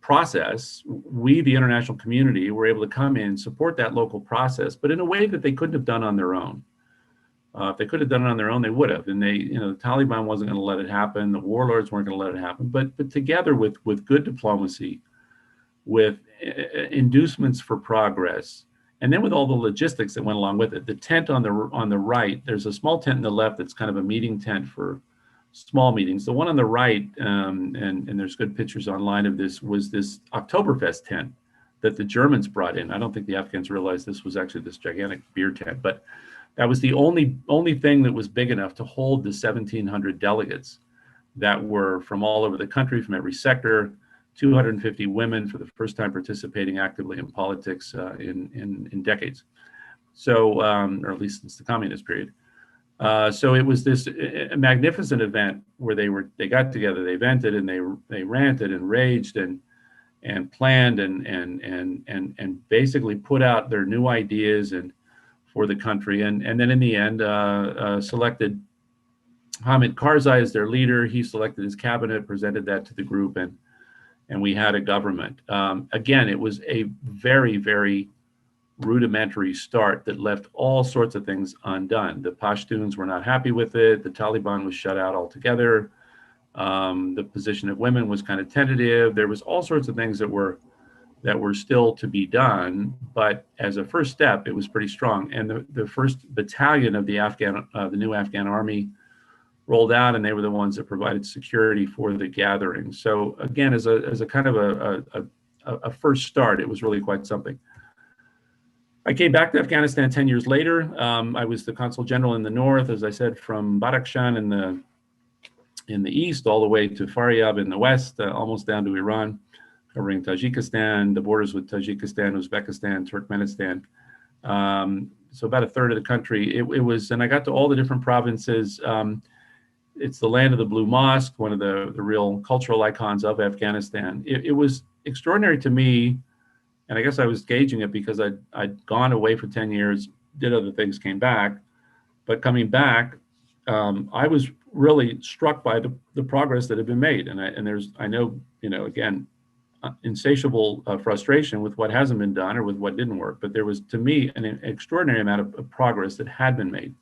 process, we, the international community, were able to come in, support that local process, but in a way that they couldn't have done on their own. If they could have done it on their own, they would have. And the Taliban wasn't going to let it happen. The warlords weren't going to let it happen. But together with good diplomacy, with inducements for progress, and then with all the logistics that went along with it. The tent on the right, there's a small tent on the left that's kind of a meeting tent for small meetings. The one on the right, and there's good pictures online of this, was this Oktoberfest tent that the Germans brought in. I don't think the Afghans realized this was actually this gigantic beer tent, but that was the only thing that was big enough to hold the 1,700 delegates that were from all over the country, from every sector, 250 women for the first time participating actively in politics in decades. So, or at least since the communist period. So it was this magnificent event where they got together, they vented and they ranted and raged and planned and basically put out their new ideas and for the country, and then in the end selected Hamid Karzai as their leader. He selected his cabinet, presented that to the group, and we had a government. Again, it was a very, very rudimentary start that left all sorts of things undone. The Pashtuns were not happy with it. The Taliban was shut out altogether. The position of women was kind of tentative. There was all sorts of things that were still to be done, but as a first step, it was pretty strong. And the first battalion of the new Afghan army rolled out, and they were the ones that provided security for the gathering. So again, as a kind of a first start, it was really quite something. I came back to Afghanistan 10 years later. I was the consul general in the north, as I said, from Badakhshan in the east all the way to Faryab in the west, almost down to Iran, covering Tajikistan, the borders with Tajikistan, Uzbekistan, Turkmenistan. So about a third of the country. It was, and I got to all the different provinces. It's the land of the Blue Mosque, one of the real cultural icons of Afghanistan. It was extraordinary to me, and I guess I was gauging it because I'd gone away for 10 years, did other things, came back. But coming back, I was really struck by the progress that had been made. And I know, again, insatiable frustration with what hasn't been done or with what didn't work. But there was, to me, an extraordinary amount of progress that had been made.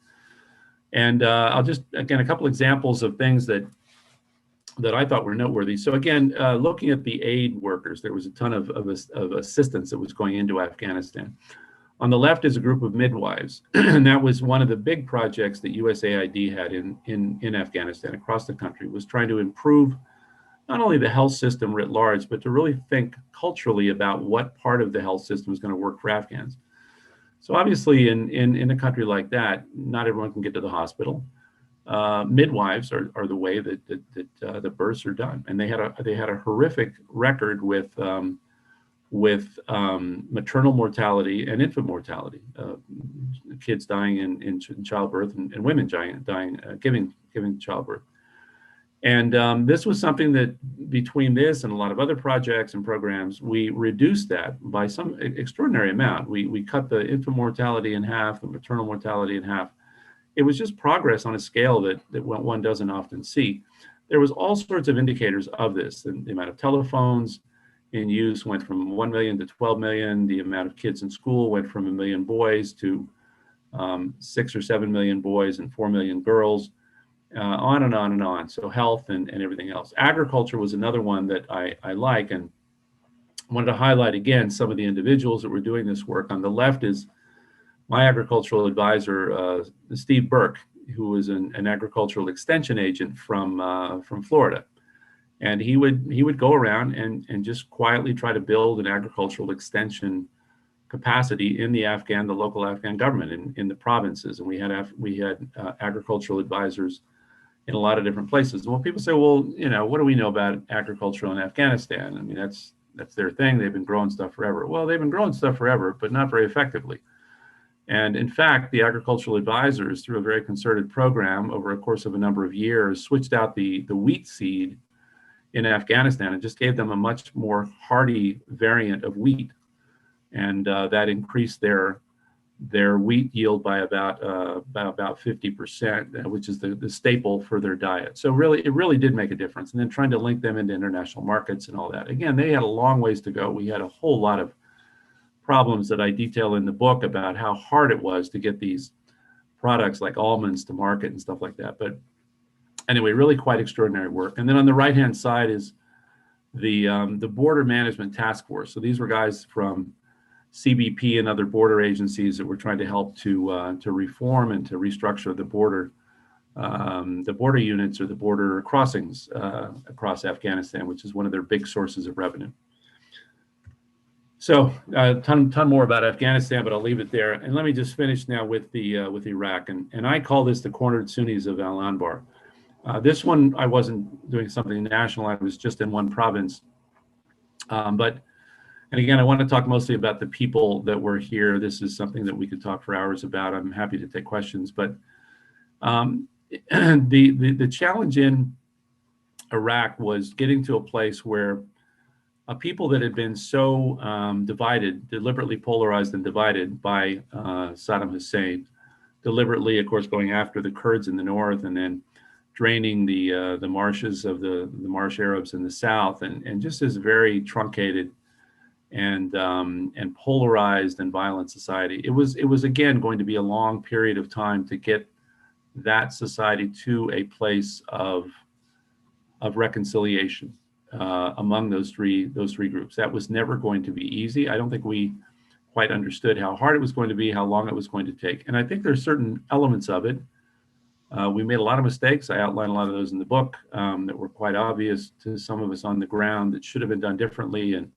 And I'll just, again, a couple examples of things that I thought were noteworthy. So again, looking at the aid workers, there was a ton of assistance that was going into Afghanistan. On the left is a group of midwives, and that was one of the big projects that USAID had in Afghanistan across the country, was trying to improve not only the health system writ large, but to really think culturally about what part of the health system is going to work for Afghans. So obviously in a country like that, not everyone can get to the hospital. Midwives are the way that the births are done, and they had a horrific record with maternal mortality and infant mortality, kids dying in childbirth and women dying giving childbirth. And this was something that, between this and a lot of other projects and programs, we reduced that by some extraordinary amount. We cut the infant mortality in half, the maternal mortality in half. It was just progress on a scale that one doesn't often see. there was all sorts of indicators of this. The amount of telephones in use went from 1 million to 12 million. The amount of kids in school went from 1 million boys to 6 or 7 million boys and 4 million girls, on and on and on. So health and everything else. Agriculture was another one that I like, and wanted to highlight again some of the individuals that were doing this work. On the left is my agricultural advisor, Steve Burke, who was an agricultural extension agent from Florida. And he would go around and just quietly try to build an agricultural extension capacity in the local Afghan government in the provinces. And we had agricultural advisors in a lot of different places. And when people say, well, what do we know about agriculture in Afghanistan? I mean, that's their thing. They've been growing stuff forever. Well, they've been growing stuff forever, but not very effectively. And in fact, the agricultural advisors, through a very concerted program over a course of a number of years, switched out the wheat seed in Afghanistan and just gave them a much more hardy variant of wheat. And that increased their wheat yield by about 50%, which is the staple for their diet. So really, it really did make a difference. And then trying to link them into international markets and all that. Again, they had a long ways to go. We had a whole lot of problems that I detail in the book about how hard it was to get these products like almonds to market and stuff like that. But anyway, really quite extraordinary work. And then on the right-hand side is the Border Management Task Force. So these were guys from CBP and other border agencies that were trying to help to reform and to restructure the border units or the border crossings across Afghanistan, which is one of their big sources of revenue. So a ton more about Afghanistan, but I'll leave it there. And let me just finish now with Iraq. And I call this the cornered Sunnis of Al-Anbar. This one, I wasn't doing something national. I was just in one province. And again, I want to talk mostly about the people that were here. This is something that we could talk for hours about. I'm happy to take questions. But the challenge in Iraq was getting to a place where people that had been so divided, deliberately polarized and divided by Saddam Hussein, deliberately, of course, going after the Kurds in the north and then draining the marshes of the Marsh Arabs in the south, and just this very truncated and polarized and violent society. It was again going to be a long period of time to get that society to a place of reconciliation among those three groups. That was never going to be easy. I don't think we quite understood how hard it was going to be, how long it was going to take. And I think there's certain elements of it. We made a lot of mistakes. I outline a lot of those in the book that were quite obvious to some of us on the ground that should have been done differently. And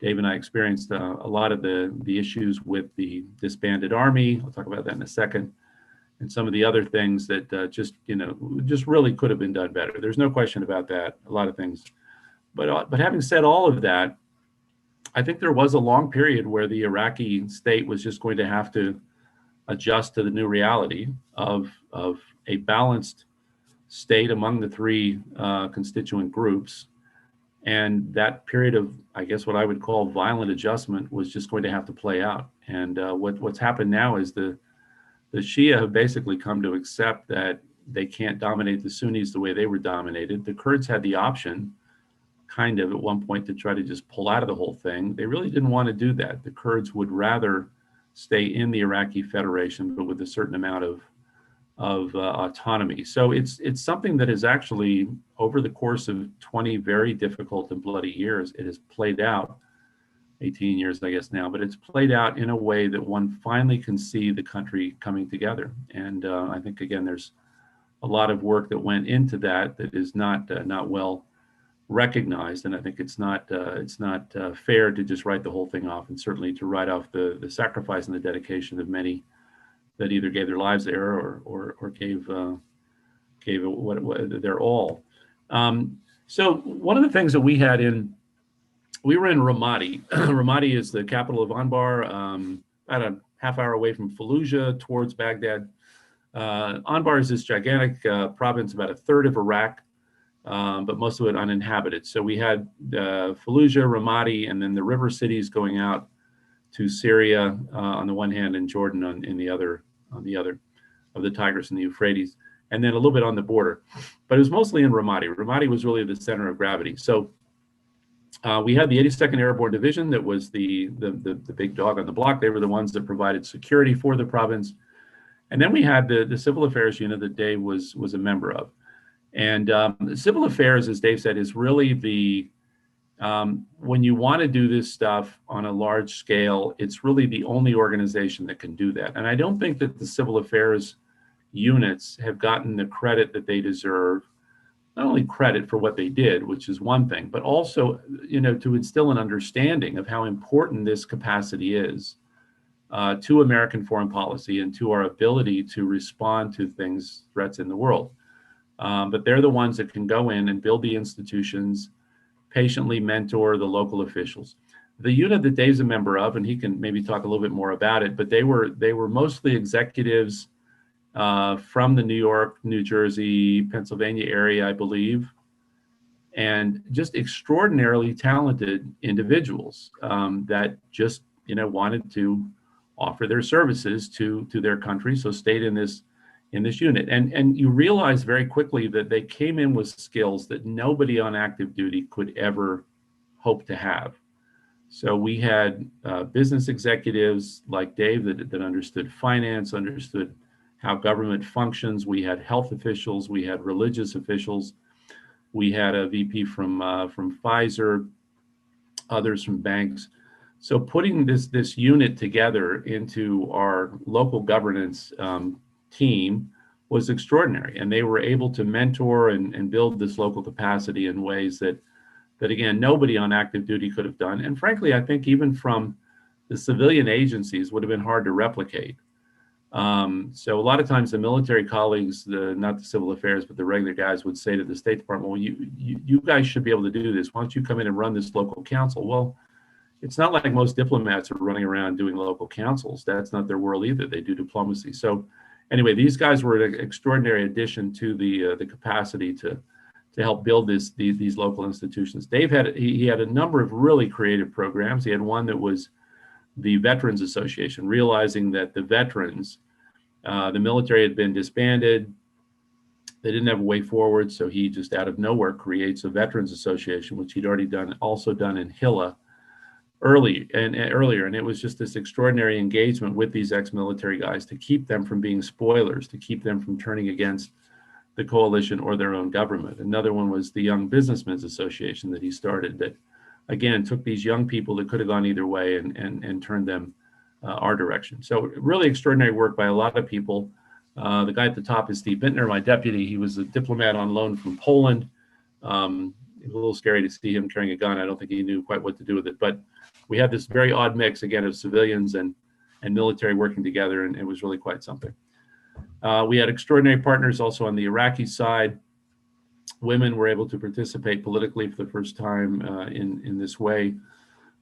Dave and I experienced a lot of the issues with the disbanded army. I'll talk about that in a second. And some of the other things that just really could have been done better. There's no question about that. A lot of things. But having said all of that, I think there was a long period where the Iraqi state was just going to have to adjust to the new reality of a balanced state among the three constituent groups. And that period of, I guess, what I would call violent adjustment was just going to have to play out. And what's happened now is the Shia have basically come to accept that they can't dominate the Sunnis the way they were dominated. The Kurds had the option, kind of at one point, to try to just pull out of the whole thing. They really didn't want to do that. The Kurds would rather stay in the Iraqi Federation, but with a certain amount of autonomy. So it's something that is actually, over the course of 20 very difficult and bloody years, it has played out, 18 years, I guess now, but it's played out in a way that one finally can see the country coming together. And I think, again, there's a lot of work that went into that is not well recognized. And I think it's not fair to just write the whole thing off, and certainly to write off the sacrifice and the dedication of many that either gave their lives there or gave their all. So one of the things that we were in Ramadi. Ramadi is the capital of Anbar, about a half hour away from Fallujah towards Baghdad. Anbar is this gigantic province, about a third of Iraq, but most of it uninhabited. So we had Fallujah, Ramadi, and then the river cities going out to Syria on the one hand and Jordan on the other, of the Tigris and the Euphrates. and then a little bit on the border. But it was mostly in Ramadi. Ramadi was really the center of gravity. So we had the 82nd Airborne Division that was the big dog on the block. They were the ones that provided security for the province. And then we had the Civil Affairs Unit that Dave was a member of. And Civil Affairs, as Dave said, is really the, when you want to do this stuff on a large scale, it's really the only organization that can do that. And I don't think that the Civil Affairs units have gotten the credit that they deserve. Not only credit for what they did, which is one thing, but also, to instill an understanding of how important this capacity is to American foreign policy and to our ability to respond to threats in the world. But they're the ones that can go in and build the institutions, patiently mentor the local officials. The unit that Dave's a member of, and he can maybe talk a little bit more about it, but they were mostly executives from the New York, New Jersey, Pennsylvania area, I believe, and just extraordinarily talented individuals that just wanted to offer their services to their country, so stayed in this unit. And you realize very quickly that they came in with skills that nobody on active duty could ever hope to have. So we had business executives like Dave that understood finance, understood how government functions. We had health officials, we had religious officials, we had a VP from Pfizer, others from banks. So putting this unit together into our local governance team was extraordinary, and they were able to mentor and build this local capacity in ways that again nobody on active duty could have done. And frankly, I think even from the civilian agencies would have been hard to replicate. So a lot of times the military colleagues, not the civil affairs, but the regular guys would say to the State Department, well, you guys should be able to do this. Why don't you come in and run this local council? Well, it's not like most diplomats are running around doing local councils. That's not their world either. They do diplomacy. So anyway, these guys were an extraordinary addition to the capacity to help build these local institutions. Dave had a number of really creative programs. He had one that was the Veterans Association, realizing that the veterans, the military had been disbanded. They didn't have a way forward, so he just out of nowhere creates a Veterans Association, which he'd already also done in Hilla earlier. And it was just this extraordinary engagement with these ex-military guys to keep them from being spoilers, to keep them from turning against the coalition or their own government. Another one was the Young Businessmen's Association that he started that, again, took these young people that could have gone either way and turned them our direction. So really extraordinary work by a lot of people. The guy at the top is Steve Bintner, my deputy. He was a diplomat on loan from Poland. It was a little scary to see him carrying a gun. I don't think he knew quite what to do with it. But we had this very odd mix, again, of civilians and military working together, and it was really quite something. We had extraordinary partners also on the Iraqi side. Women were able to participate politically for the first time in this way.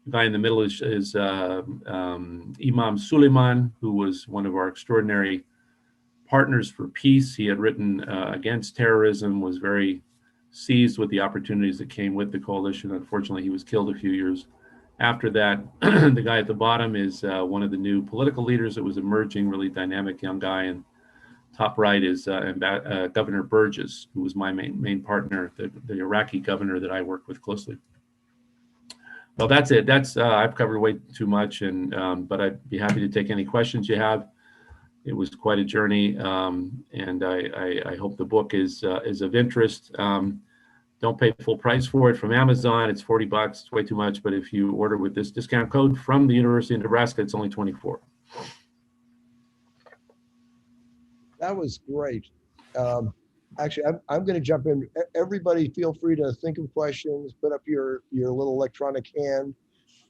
The guy in the middle is Imam Suleiman, who was one of our extraordinary partners for peace. He had written against terrorism, was very seized with the opportunities that came with the coalition. Unfortunately, he was killed a few years after that. The guy at the bottom is one of the new political leaders that was emerging, really dynamic young guy. And top right is Governor Burgess, who was my main partner, the Iraqi governor that I work with closely. Well, that's it. I've covered way too much, but I'd be happy to take any questions you have. It was quite a journey, and I hope the book is of interest. Don't pay full price for it from Amazon. It's $40. It's way too much. But if you order with this discount code from the University of Nebraska, it's only $24. That was great. Actually, I'm going to jump in. Everybody feel free to think of questions, put up your little electronic hand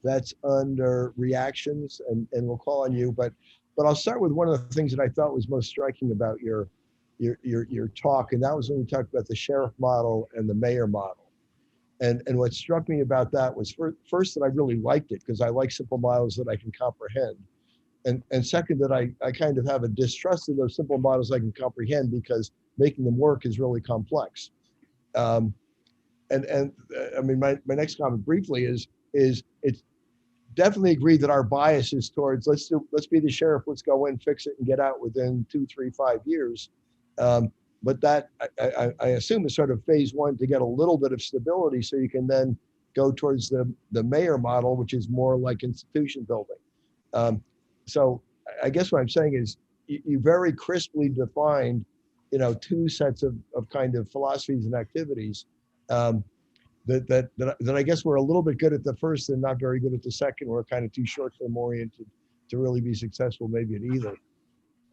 that's under reactions, and we'll call on you. But I'll start with one of the things that I thought was most striking about your talk, and that was when we talked about the sheriff model and the mayor model. And what struck me about that was first that I really liked it because I like simple models that I can comprehend. And second, that I kind of have a distrust of those simple models I can comprehend because making them work is really complex. I mean, my next comment briefly is it's definitely agree that our bias is towards let's be the sheriff, let's go in, fix it, and get out within 2, 3, 5 years. but that I assume is sort of phase one to get a little bit of stability, so you can then go towards the mayor model, which is more like institution building. So I guess what I'm saying is you very crisply defined, two sets of kind of philosophies and activities. That I guess we're a little bit good at the first and not very good at the second. We're kind of too short-term oriented to really be successful maybe at either.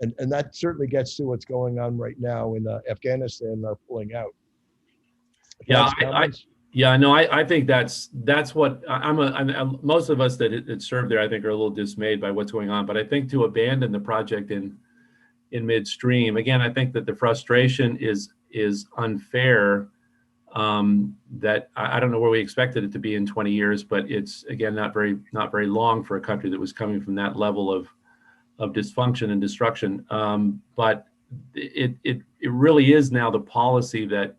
And that certainly gets to what's going on right now in Afghanistan and our pulling out. Yeah, I think that's what most of us that served there, I think, are a little dismayed by what's going on. But I think to abandon the project in midstream, again, I think that the frustration is unfair. That I don't know where we expected it to be in 20 years, but it's, again, not very long for a country that was coming from that level of dysfunction and destruction. But it really is now the policy that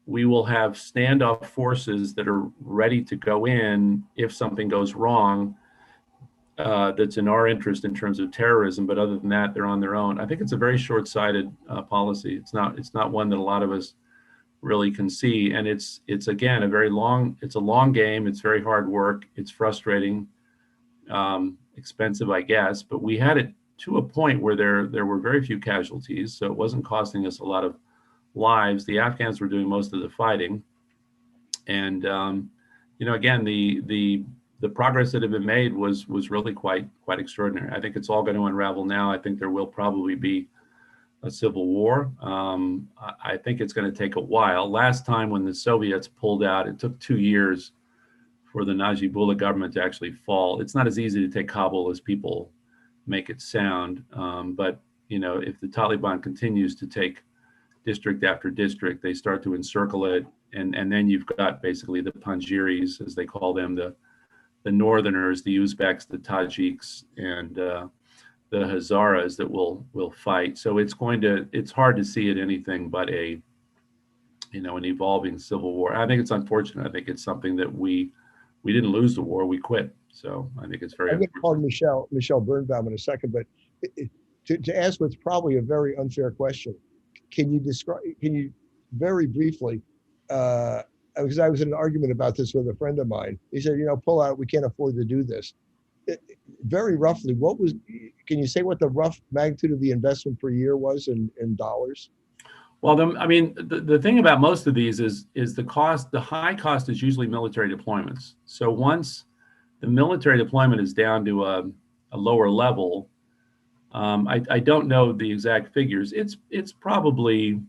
we will have standoff forces that are ready to go in if something goes wrong. That's in our interest in terms of terrorism, but other than that, they're on their own. I think it's a very short-sighted policy. It's not one that a lot of us really can see, and it's again it's a long game. It's very hard work. It's frustrating, expensive, I guess, but we had it to a point where there were very few casualties, so it wasn't costing us a lot of lives. The Afghans were doing most of the fighting, and again, the progress that had been made was really quite extraordinary. I think it's all going to unravel now. I think there will probably be a civil war. I think it's going to take a while. Last time when the Soviets pulled out, it took 2 years for the Najibullah government to actually fall. It's not as easy to take Kabul as people make it sound. But if the Taliban continues to take district after district, they start to encircle it, and then you've got basically the Panjiris, as they call them, the Northerners, the Uzbeks, the Tajiks, and the Hazaras that will fight. So it's hard to see it anything but an evolving civil war. I think it's unfortunate. I think it's something that we didn't lose the war, we quit. So I think it's very. I'm going to call Michelle Birnbaum in a second, but to ask what's probably a very unfair question, can you very briefly, because I was in an argument about this with a friend of mine. He said, pull out, we can't afford to do this. Very roughly, can you say what the rough magnitude of the investment per year was in dollars? Well, the thing about most of these is the cost. The high cost is usually military deployments. So once the military deployment is down to a lower level, I don't know the exact figures. It's probably,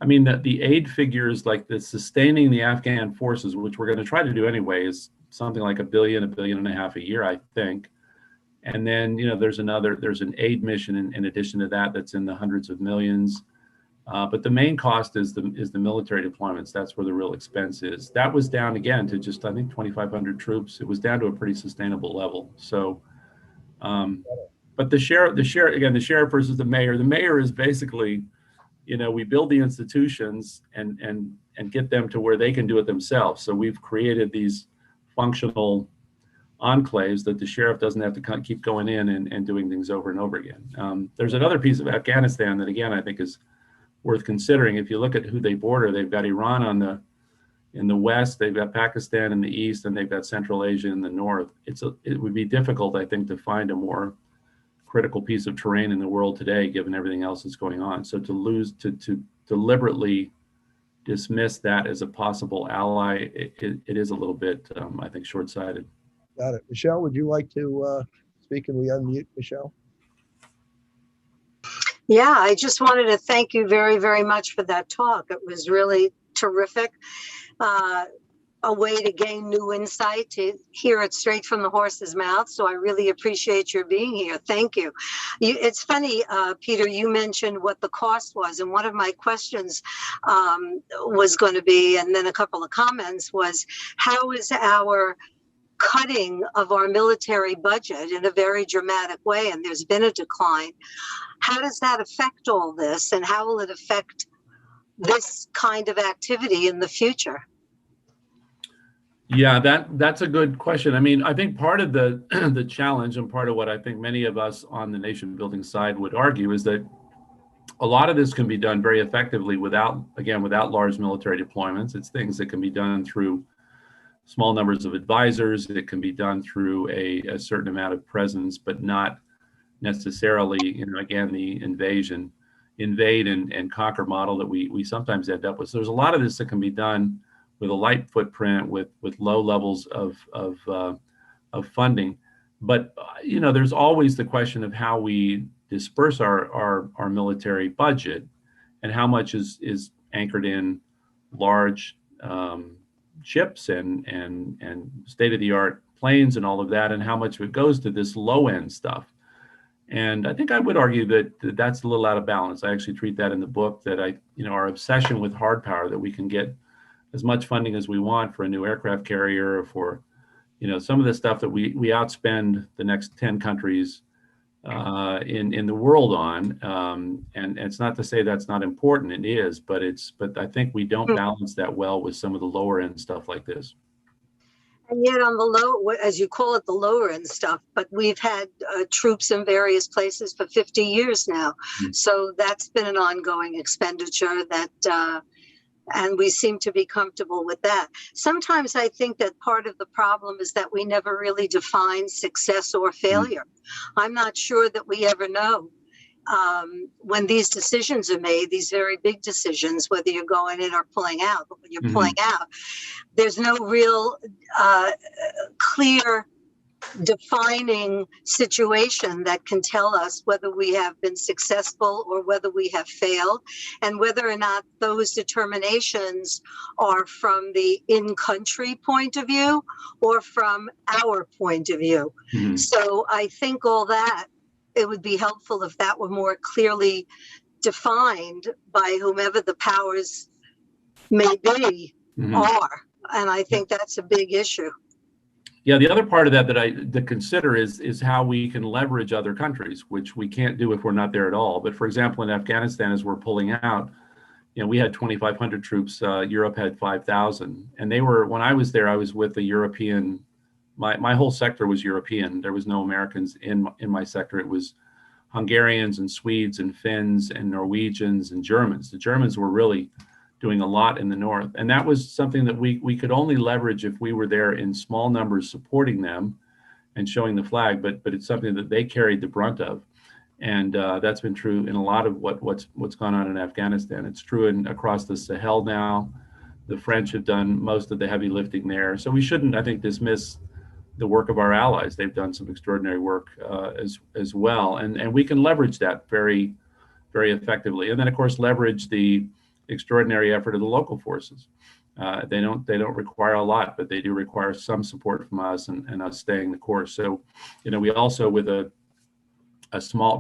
the aid figures, like the sustaining the Afghan forces, which we're going to try to do anyway, is something like $1 billion and a half a year, I think. And then, there's an aid mission in addition to that that's in the hundreds of millions. But the main cost is the military deployments. That's where the real expense is. That was down again to just, I think, 2,500 troops. It was down to a pretty sustainable level. So, but the sheriff versus the mayor. The mayor is basically, we build the institutions and get them to where they can do it themselves. So we've created these functional enclaves that the sheriff doesn't have to keep going in and doing things over and over again. There's another piece of Afghanistan that, again, I think is worth considering. If you look at who they border, they've got Iran in the west, they've got Pakistan in the east, and they've got Central Asia in the north. It would be difficult, I think, to find a more critical piece of terrain in the world today, given everything else that's going on. So to deliberately dismiss that as a possible ally, it is a little bit, I think, short-sighted. Got it. Michelle, would you like to speak? And we unmute Michelle? Yeah, I just wanted to thank you very, very much for that talk. It was really terrific. A way to gain new insight, to hear it straight from the horse's mouth. So I really appreciate your being here. Thank you. It's funny, Peter, you mentioned what the cost was. And one of my questions was going to be, and then a couple of comments was, how is our cutting of our military budget in a very dramatic way, and there's been a decline, how does that affect all this, and how will it affect this kind of activity in the future? Yeah, that's a good question. I think part of the challenge, and part of what I think many of us on the nation building side would argue, is that a lot of this can be done very effectively without large military deployments. It's things that can be done through small numbers of advisors. It can be done through a certain amount of presence, but not necessarily, again, the invade and conquer model that we sometimes end up with. So there's a lot of this that can be done with a light footprint, with low levels of funding. But there's always the question of how we disperse our military budget, and how much is anchored in large ships and state-of-the-art planes and all of that, and how much of it goes to this low-end stuff. And I think I would argue that that's a little out of balance. I actually treat that in the book, that our obsession with hard power, that we can get as much funding as we want for a new aircraft carrier, or for some of the stuff that we outspend the next 10 countries in the world on. And it's not to say that's not important, it is, but I think we don't balance that well with some of the lower end stuff like this. And yet on the low, as you call it, the lower end stuff, but we've had troops in various places for 50 years now. Mm-hmm. So that's been an ongoing expenditure and we seem to be comfortable with that. Sometimes I think that part of the problem is that we never really define success or failure. Mm-hmm. I'm not sure that we ever know when these decisions are made, these very big decisions, whether you're going in or pulling out. But when you're pulling out, there's no real clear defining situation that can tell us whether we have been successful or whether we have failed, and whether or not those determinations are from the in-country point of view or from our point of view. Mm-hmm. So I think all that, it would be helpful if that were more clearly defined by whomever the powers may be are. And I think that's a big issue. Yeah, the other part of that to consider is how we can leverage other countries, which we can't do if we're not there at all. But for example, in Afghanistan, as we're pulling out, we had 2,500 troops. Europe had 5,000, and they were, when I was there, I was with the European. My whole sector was European. There was no Americans in my sector. It was Hungarians and Swedes and Finns and Norwegians and Germans. The Germans were really doing a lot in the north, and that was something that we could only leverage if we were there in small numbers supporting them and showing the flag. But it's something that they carried the brunt of, and that's been true in a lot of what's gone on in Afghanistan. It's true across the Sahel now. The French have done most of the heavy lifting there, so we shouldn't, I think, dismiss the work of our allies. They've done some extraordinary work as well, and we can leverage that very, very effectively. And then, of course, leverage the extraordinary effort of the local forces. They don't require a lot, but they do require some support from us and us staying the course. So, we also, with a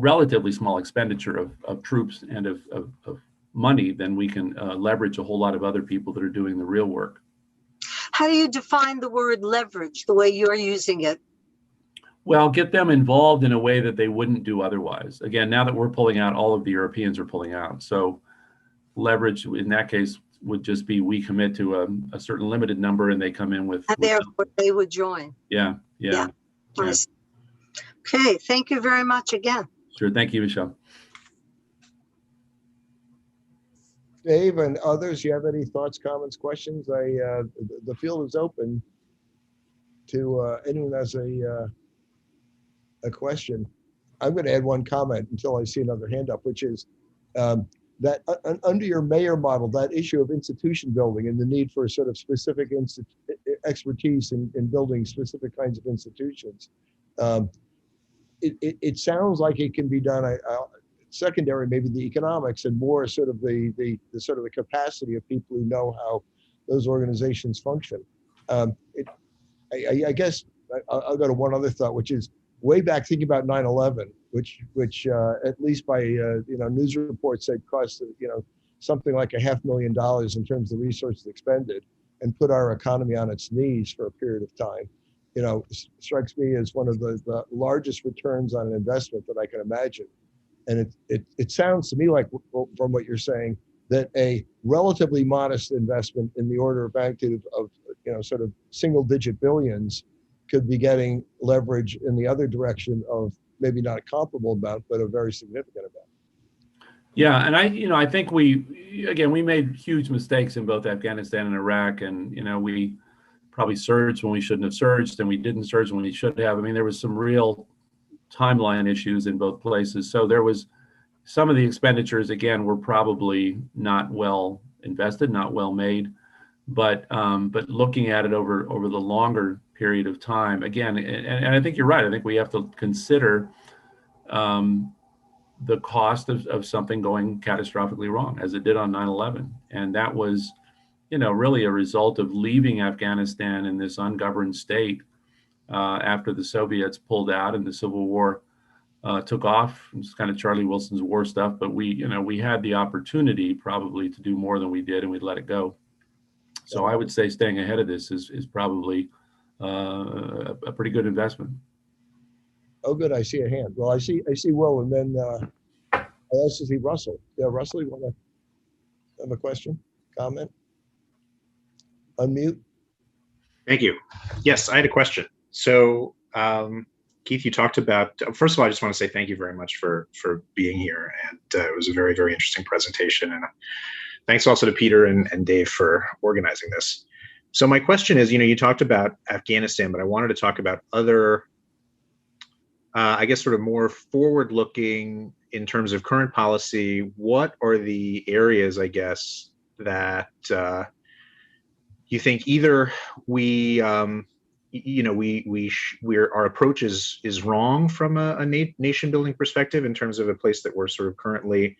relatively small expenditure of troops and of money, then we can leverage a whole lot of other people that are doing the real work. How do you define the word leverage the way you're using it? Well, get them involved in a way that they wouldn't do otherwise. Again, now that we're pulling out, all of the Europeans are pulling out. So leverage in that case would just be we commit to a certain limited number and they come in with. And therefore they would join. Yeah. Nice. Okay, thank you very much again. Sure, thank you, Michelle. Dave and others, you have any thoughts, comments, questions? The field is open to anyone who has a question. I'm going to add one comment until I see another hand up, which is that under your mayor model, that issue of institution building and the need for sort of specific expertise in building specific kinds of institutions, it sounds like it can be done. Secondary, maybe the economics, and more sort of the sort of the capacity of people who know how those organizations function. I guess I'll go to one other thought, which is way back thinking about 9/11, which at least by news reports said cost something like $500,000 in terms of resources expended, and put our economy on its knees for a period of time. Strikes me as one of the largest returns on an investment that I can imagine. And it sounds to me like, from what you're saying, that a relatively modest investment in the order of magnitude of sort of single-digit billions could be getting leverage in the other direction of maybe not a comparable amount, but a very significant amount. Yeah, and I think we made huge mistakes in both Afghanistan and Iraq, and we probably surged when we shouldn't have surged, and we didn't surge when we should have. I mean, there was some real timeline issues in both places. So there was some of the expenditures, again, were probably not well invested, not well made. But looking at it over the longer period of time, again, and I think you're right. I think we have to consider the cost of something going catastrophically wrong, as it did on 9/11, and that was, really a result of leaving Afghanistan in this ungoverned state after the Soviets pulled out and the Civil War took off. It's kind of Charlie Wilson's war stuff, but we had the opportunity probably to do more than we did, and we let it go. So I would say staying ahead of this is probably a pretty good investment. Oh, good. I see a hand. Well, I see Will, and then I also see Russell. Yeah, Russell, you want to have a question, comment? Unmute. Thank you. Yes, I had a question. So, Keith, you talked about, first of all, I just want to say thank you very much for being here. And it was a very, very interesting presentation. And thanks also to Peter and Dave for organizing this. So my question is, you talked about Afghanistan, but I wanted to talk about other, I guess, sort of more forward-looking in terms of current policy. What are the areas, I guess, that you think either our approach is wrong from a nation building perspective in terms of a place that we're sort of currently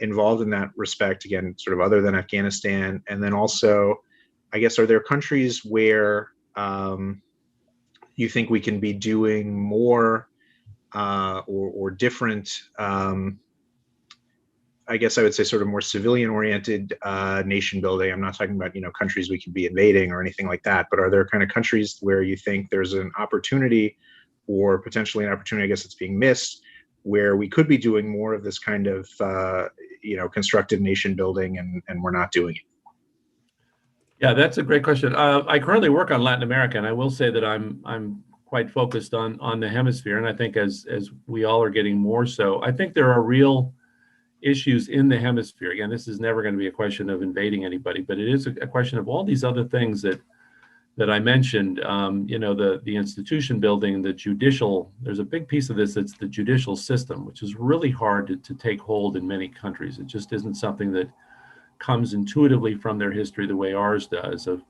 involved in that respect, again, sort of other than Afghanistan, and then also, I guess, are there countries where you think we can be doing more or different, I guess I would say sort of more civilian-oriented nation building? I'm not talking about, countries we could be invading or anything like that, but are there kind of countries where you think there's an opportunity or potentially an opportunity, I guess, that's being missed, where we could be doing more of this kind of, constructive nation building and we're not doing it? Yeah, that's a great question. I currently work on Latin America, and I will say that I'm quite focused on the hemisphere, and I think as we all are getting more so, I think there are real issues in the hemisphere. Again, this is never going to be a question of invading anybody, but it is a question of all these other things that I mentioned. The institution building, the judicial. There's a big piece of this that's the judicial system, which is really hard to take hold in many countries. It just isn't something that comes intuitively from their history the way ours does, of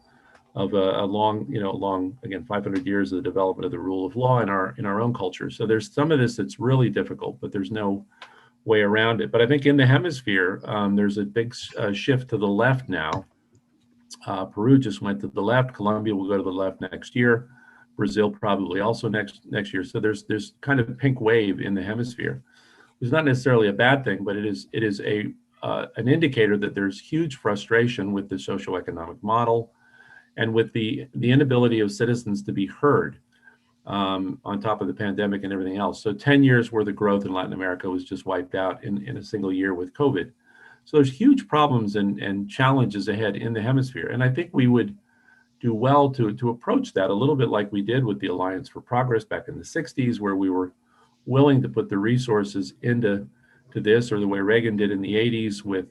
a long, again, 500 years of the development of the rule of law in our own culture. So there's some of this that's really difficult, but there's no way around it. But I think in the hemisphere, there's a big shift to the left now. Peru just went to the left. Colombia will go to the left next year. Brazil probably also next year. So there's kind of a pink wave in the hemisphere. It's not necessarily a bad thing, but it is an indicator that there's huge frustration with the socioeconomic model and with the inability of citizens to be heard, on top of the pandemic and everything else. So 10 years worth of growth in Latin America was just wiped out in a single year with COVID. So there's huge problems and challenges ahead in the hemisphere. And I think we would do well to approach that a little bit like we did with the Alliance for Progress back in the 60s, where we were willing to put the resources into this, or the way Reagan did in the 80s with,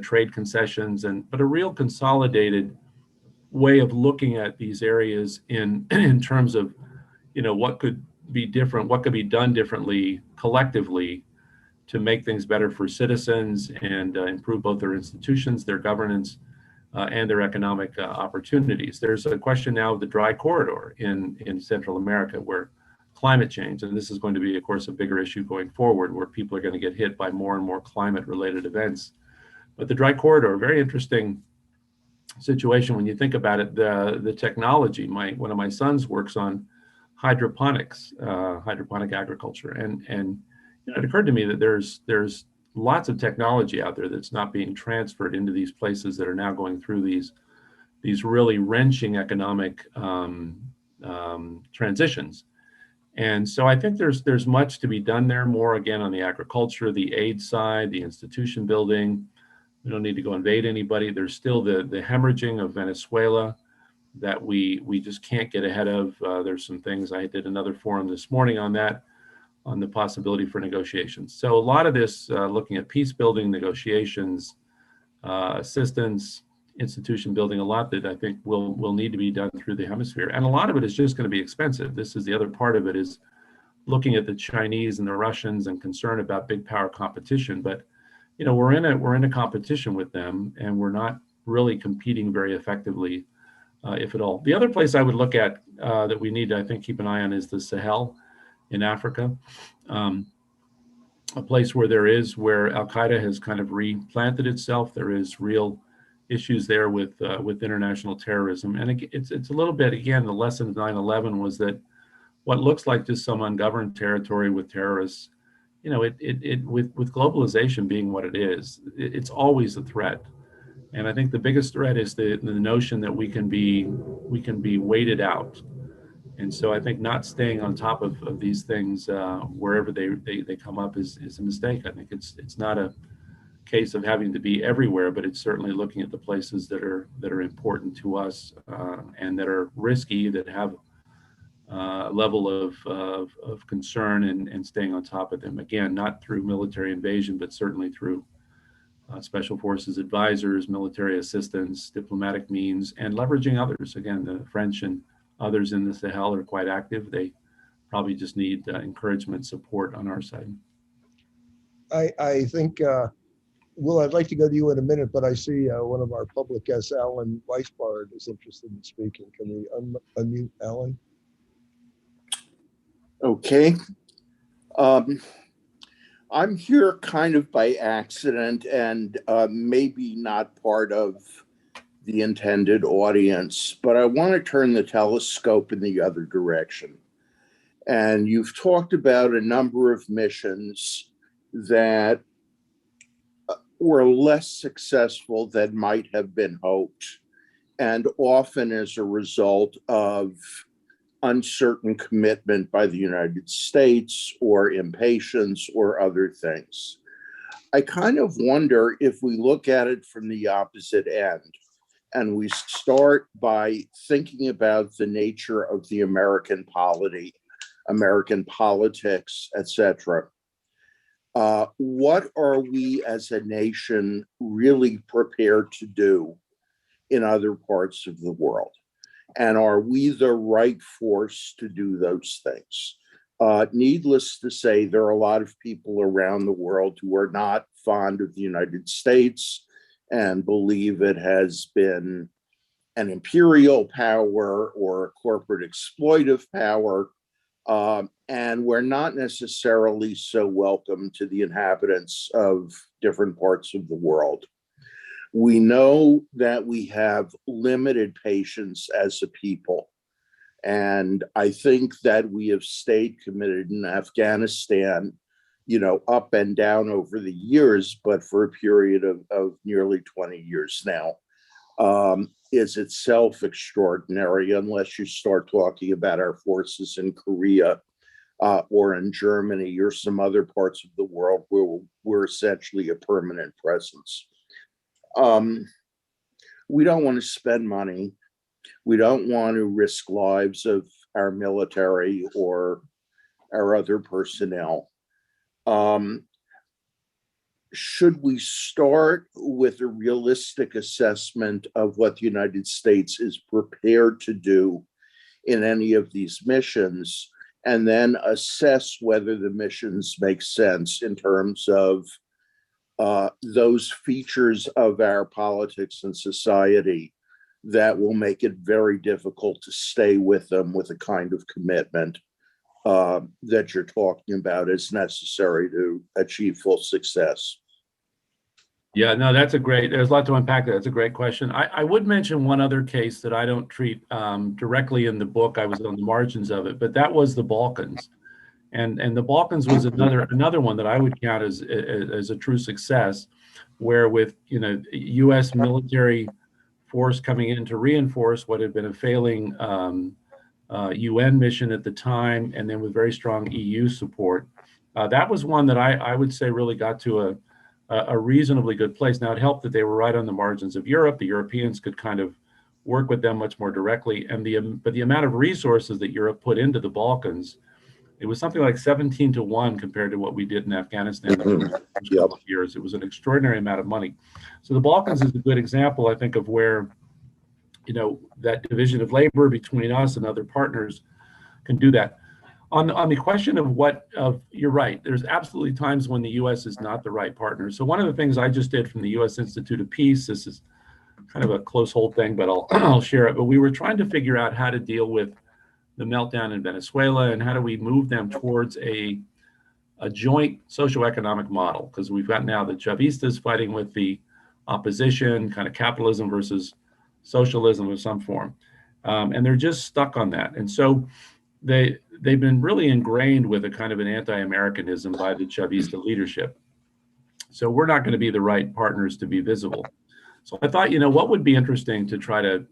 trade concessions, but a real consolidated way of looking at these areas in terms of, what could be different, what could be done differently collectively to make things better for citizens and improve both their institutions, their governance, and their economic opportunities. There's a question now of the dry corridor in Central America, where climate change, and this is going to be, of course, a bigger issue going forward, where people are going to get hit by more and more climate-related events. But the dry corridor, very interesting situation when you think about it. The technology, one of my sons works on hydroponics, hydroponic agriculture, and it occurred to me that there's lots of technology out there that's not being transferred into these places that are now going through these really wrenching economic transitions. And so I think there's much to be done there, more again on the agriculture, the aid side, the institution building. We don't need to go invade anybody. There's still the hemorrhaging of Venezuela that we just can't get ahead of. There's some things, I did another forum this morning on that, on the possibility for negotiations. So a lot of this looking at peace building, negotiations, assistance, institution building, a lot that I think will need to be done through the hemisphere. And a lot of it is just going to be expensive. This is the other part of it, is looking at the Chinese and the Russians and concern about big power competition. But you know, we're in a competition with them, and we're not really competing very effectively, if at all. The other place I would look at that we need to, I think, keep an eye on is the Sahel in Africa, a place where Al Qaeda has kind of replanted itself. There is real issues there with international terrorism, and it's a little bit, again, the lesson of 9/11 was that what looks like just some ungoverned territory with terrorists, you know, with globalization being what it is, it's always a threat. And I think the biggest threat is the notion that we can be weighted out. And so I think not staying on top of these things wherever they come up is a mistake. I think it's not a case of having to be everywhere, but it's certainly looking at the places that are important to us and that are risky, that have a level of concern, and staying on top of them. Again, not through military invasion, but certainly through special forces advisors, military assistance, diplomatic means, and leveraging others. Again, the French and others in the Sahel are quite active. They probably just need encouragement, support on our side. I think, Will, I'd like to go to you in a minute, but I see one of our public guests, Alan Weisbard, is interested in speaking. Can we unmute Alan? Okay. I'm here kind of by accident and maybe not part of the intended audience, but I want to turn the telescope in the other direction. And you've talked about a number of missions that were less successful than might have been hoped, and often as a result of uncertain commitment by the United States or impatience or other things. I kind of wonder if we look at it from the opposite end and we start by thinking about the nature of the American polity, American politics, etc. What are we as a nation really prepared to do in other parts of the world? And are we the right force to do those things? Needless to say, there are a lot of people around the world who are not fond of the United States and believe it has been an imperial power or a corporate exploitive power. And we're not necessarily so welcome to the inhabitants of different parts of the world. We know that we have limited patience as a people. And I think that we have stayed committed in Afghanistan, you know, up and down over the years, but for a period of nearly 20 years now, is itself extraordinary, unless you start talking about our forces in Korea or in Germany or some other parts of the world where we're essentially a permanent presence. We don't want to spend money. We don't want to risk lives of our military or our other personnel. Should we start with a realistic assessment of what the United States is prepared to do in any of these missions, and then assess whether the missions make sense in terms of those features of our politics and society that will make it very difficult to stay with them with the kind of commitment that you're talking about is necessary to achieve full success? Yeah, no, there's a lot to unpack there. That's a great question. I would mention one other case that I don't treat directly in the book. I was on the margins of it, but that was the Balkans. And the Balkans was another one that I would count as a true success, where with, you know, U.S. military force coming in to reinforce what had been a failing UN mission at the time, and then with very strong EU support. That was one that I would say really got to a reasonably good place. Now, it helped that they were right on the margins of Europe. The Europeans could kind of work with them much more directly, but the amount of resources that Europe put into the Balkans It was something like 17-1 compared to what we did in Afghanistan the first Yep. couple of years. It was an extraordinary amount of money. So the Balkans is a good example, I think, of where, that division of labor between us and other partners can do that. On the question of you're right, there's absolutely times when the U.S. is not the right partner. So one of the things I just did from the U.S. Institute of Peace, this is kind of a close hold thing, but I'll share it. But we were trying to figure out how to deal with the meltdown in Venezuela and how do we move them towards a joint socioeconomic model, because we've got now the Chavistas fighting with the opposition, kind of capitalism versus socialism of some form, and they're just stuck on that. And so they've been really ingrained with a kind of an anti-Americanism by the Chavista leadership. So we're not going to be the right partners to be visible. So I thought, what would be interesting to try to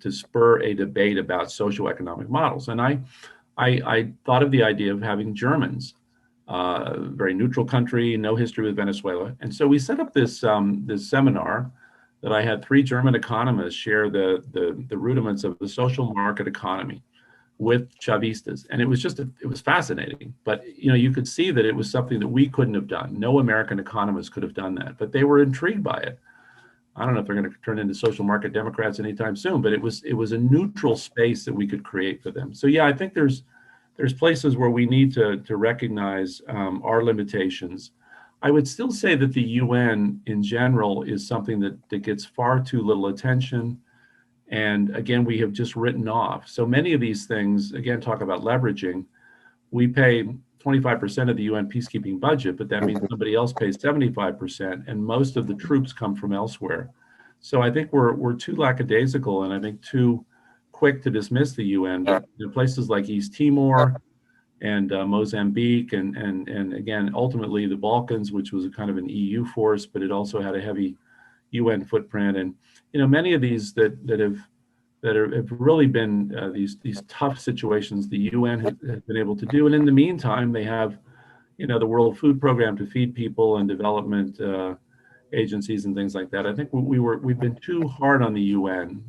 spur a debate about socioeconomic models. And I thought of the idea of having Germans, very neutral country, no history with Venezuela. And so we set up this seminar that I had 3 German economists share the rudiments of the social market economy with Chavistas. And it was fascinating. But, you could see that it was something that we couldn't have done. No American economists could have done that, but they were intrigued by it. I don't know if they're going to turn into social market Democrats anytime soon, but it was a neutral space that we could create for them. So yeah, I think there's places where we need to recognize our limitations. I would still say that the UN in general is something that gets far too little attention. And again, we have just written off. So many of these things, again, talk about leveraging. We pay 25% of the UN peacekeeping budget, but that means somebody else pays 75%, and most of the troops come from elsewhere. So I think we're too lackadaisical, and I think too quick to dismiss the UN. But places like East Timor and Mozambique, and again, ultimately the Balkans, which was a kind of an EU force, but it also had a heavy UN footprint, and many of these that have really been these tough situations the UN has been able to do. And in the meantime, they have, the World Food Program to feed people and development agencies and things like that. I think we've been too hard on the UN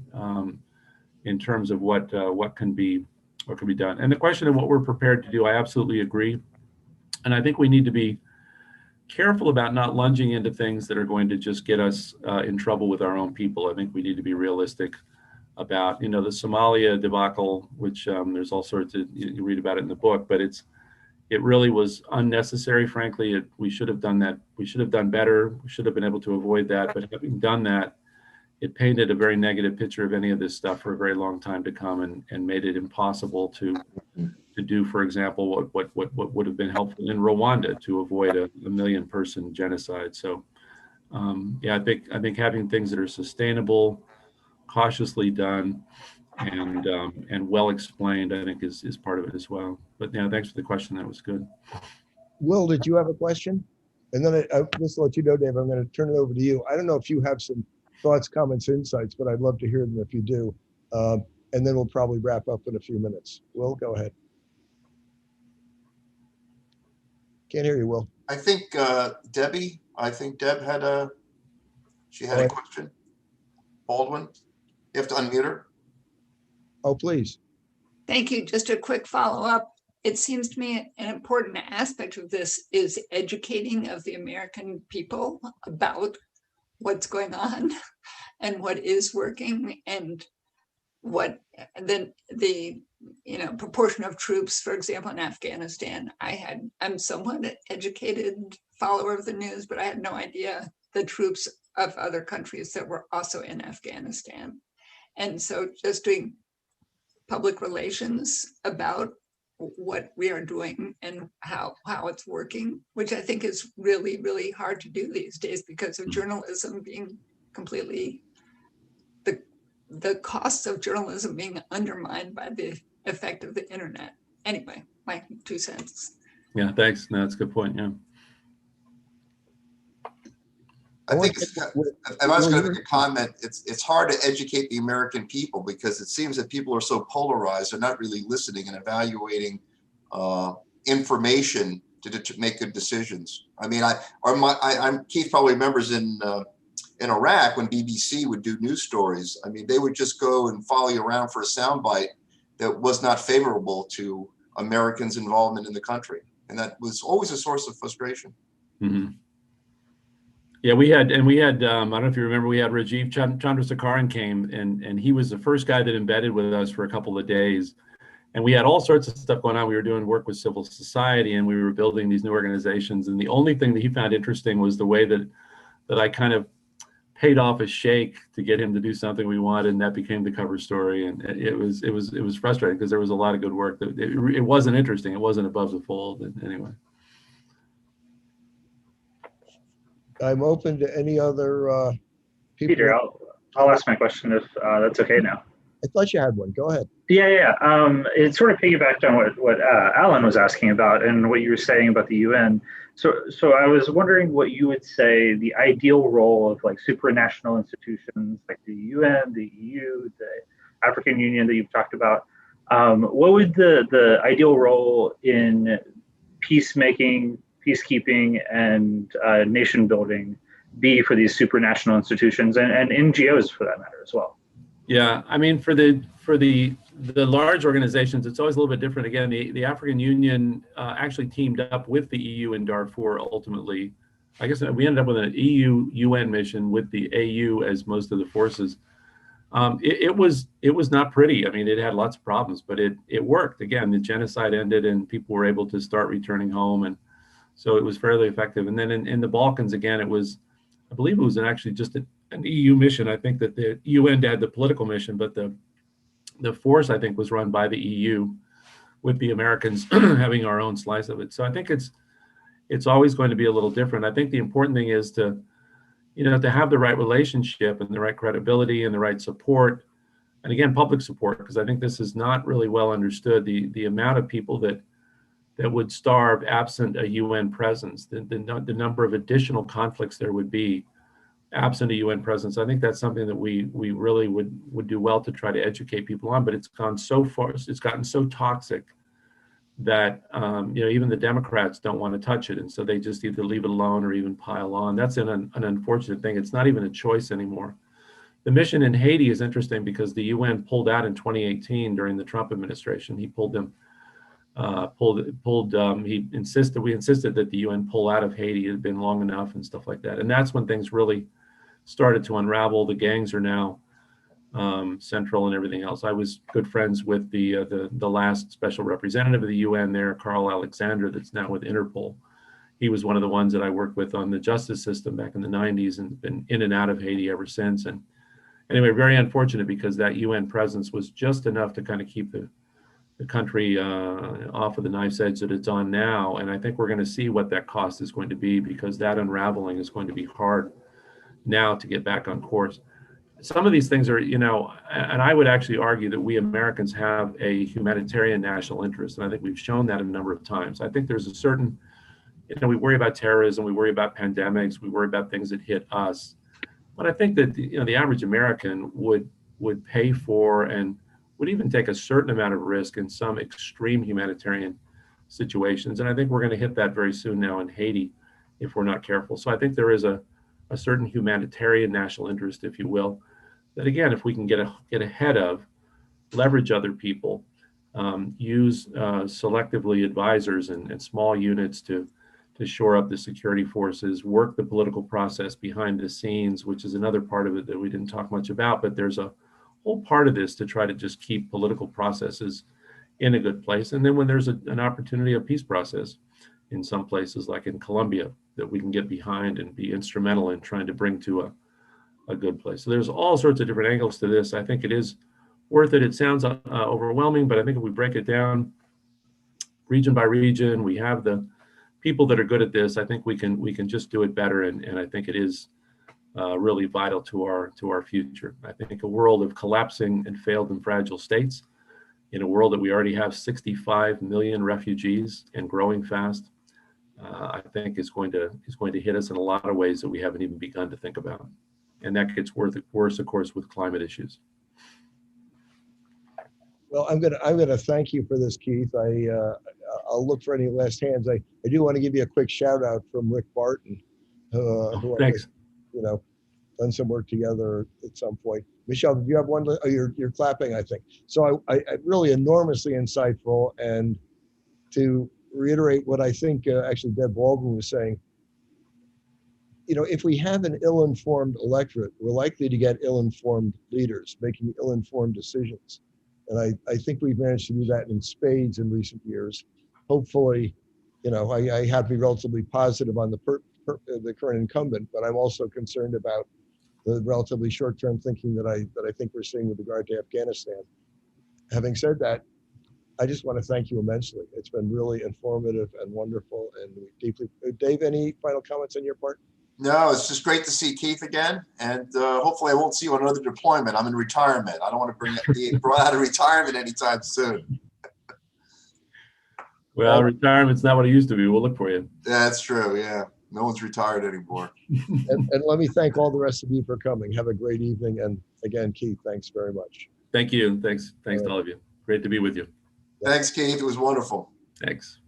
in terms of what can be done. And the question of what we're prepared to do, I absolutely agree. And I think we need to be careful about not lunging into things that are going to just get us in trouble with our own people. I think we need to be realistic about, the Somalia debacle, which there's all sorts of, you read about it in the book, but it really was unnecessary. Frankly, we should have done that. We should have done better. We should have been able to avoid that. But having done that, it painted a very negative picture of any of this stuff for a very long time to come, and made it impossible to do, for example, what would have been helpful in Rwanda to avoid a 1 million person genocide. So I think having things that are sustainable, cautiously done, and well explained, I think is part of it as well. But thanks for the question. That was good. Will, did you have a question? And then just to let you know, Dave, I'm going to turn it over to you. I don't know if you have some thoughts, comments, insights, but I'd love to hear them if you do. And then we'll probably wrap up in a few minutes. Will, go ahead. Can't hear you, Will. I think Deb had a question. Baldwin, you have to unmute her. Oh, please. Thank you. Just a quick follow-up. It seems to me an important aspect of this is educating of the American people about what's going on and what is working, and what the proportion of troops, for example, in Afghanistan. I'm somewhat an educated follower of the news, but I had no idea the troops of other countries that were also in Afghanistan. And so just doing public relations about what we are doing and how it's working, which I think is really, really hard to do these days because of journalism being completely, the costs of journalism being undermined by the effect of the internet. Anyway, my 2 cents. Yeah, thanks. No, that's a good point. Yeah. I think if I was going to make a comment, it's hard to educate the American people because it seems that people are so polarized. They're not really listening and evaluating information to make good decisions. I mean, I'm Keith probably remembers in Iraq when BBC would do news stories. I mean, they would just go and follow you around for a soundbite that was not favorable to Americans' involvement in the country. And that was always a source of frustration. Mm-hmm. Yeah, we had, I don't know if you remember, we had Rajiv Chandrasekaran came, and he was the first guy that embedded with us for a couple of days. And we had all sorts of stuff going on. We were doing work with civil society, and we were building these new organizations. And the only thing that he found interesting was the way that I kind of paid off a shake to get him to do something we wanted, and that became the cover story. And it was frustrating because there was a lot of good work. That it wasn't interesting. It wasn't above the fold. And anyway. I'm open to any other people. Peter, I'll ask my question if that's okay now. I thought you had one. Go ahead. Yeah. It sort of piggybacked on what Alan was asking about and what you were saying about the UN. So I was wondering what you would say the ideal role of like supranational institutions like the UN, the EU, the African Union that you've talked about. What would the ideal role in peacemaking, peacekeeping, and nation building be for these supranational institutions and NGOs for that matter as well? Yeah, I mean, for the large organizations, it's always a little bit different. Again, the African Union actually teamed up with the EU in Darfur ultimately. I guess we ended up with an EU-UN mission with the AU as most of the forces. It was not pretty. I mean, it had lots of problems, but it worked. Again, the genocide ended and people were able to start returning home, and so it was fairly effective. And then in the Balkans, again, I believe it was actually just an EU mission. I think that the UN had the political mission, but the force, I think, was run by the EU, with the Americans having our own slice of it. So I think it's always going to be a little different. I think the important thing is to have the right relationship and the right credibility and the right support, and again, public support, because I think this is not really well understood. The amount of people that would starve absent a UN presence, the number of additional conflicts there would be absent a UN presence. I think that's something that we really would do well to try to educate people on, but it's gone so far, it's gotten so toxic that even the Democrats don't want to touch it, and so they just either leave it alone or even pile on. That's an unfortunate thing. It's not even a choice anymore. The mission in Haiti is interesting because the UN pulled out in 2018 during the Trump administration. He pulled them. We insisted that the UN pull out of Haiti. It had been long enough and stuff like that. And that's when things really started to unravel. The gangs are now central and everything else. I was good friends with the last special representative of the UN there, Carl Alexander, that's now with Interpol. He was one of the ones that I worked with on the justice system back in the 90s and been in and out of Haiti ever since. And anyway, very unfortunate because that UN presence was just enough to kind of keep the country off of the knife's edge that it's on now. And I think we're going to see what that cost is going to be, because that unraveling is going to be hard now to get back on course. Some of these things are, and I would actually argue that we Americans have a humanitarian national interest. And I think we've shown that a number of times. I think there's a certain, we worry about terrorism, we worry about pandemics, we worry about things that hit us. But I think that, the average American would pay for and would even take a certain amount of risk in some extreme humanitarian situations. And I think we're going to hit that very soon now in Haiti if we're not careful. So I think there is a certain humanitarian national interest, if you will, that again, if we can get ahead of, leverage other people, use selectively advisors and small units to shore up the security forces, work the political process behind the scenes, which is another part of it that we didn't talk much about, but there's a whole part of this to try to just keep political processes in a good place. And then when there's an opportunity, a peace process in some places, like in Colombia, that we can get behind and be instrumental in trying to bring to a good place. So there's all sorts of different angles to this. I think it is worth it. It sounds overwhelming, but I think if we break it down region by region, we have the people that are good at this. I think we can just do it better. And I think it is really vital to our future. I think a world of collapsing and failed and fragile states, in a world that we already have 65 million refugees and growing fast, I think is going to hit us in a lot of ways that we haven't even begun to think about. And that gets worse, of course, with climate issues. Well, I'm gonna thank you for this, Keith. I'll look for any last hands. I do want to give you a quick shout out from Rick Barton, who Thanks. Done some work together at some point. Michelle, do you have one? Oh, you're clapping, I think. So I really enormously insightful, and to reiterate what I think actually Deb Baldwin was saying. If we have an ill-informed electorate, we're likely to get ill-informed leaders making ill-informed decisions. And I think we've managed to do that in spades in recent years. Hopefully, I have to be relatively positive on the current incumbent, but I'm also concerned about the relatively short-term thinking that I think we're seeing with regard to Afghanistan. Having said that, I just want to thank you immensely. It's been really informative and wonderful, and we deeply. Dave, any final comments on your part? No, it's just great to see Keith again, and hopefully I won't see you on another deployment. I'm in retirement. I don't want to be brought out of retirement anytime soon. Well, retirement's not what it used to be. We'll look for you. Yeah, that's true. Yeah, no one's retired anymore. And let me thank all the rest of you for coming. Have a great evening, and again, Keith, thanks very much. Thank you. Thanks to all of you. Great to be with you. Thanks, Keith. It was wonderful. Thanks.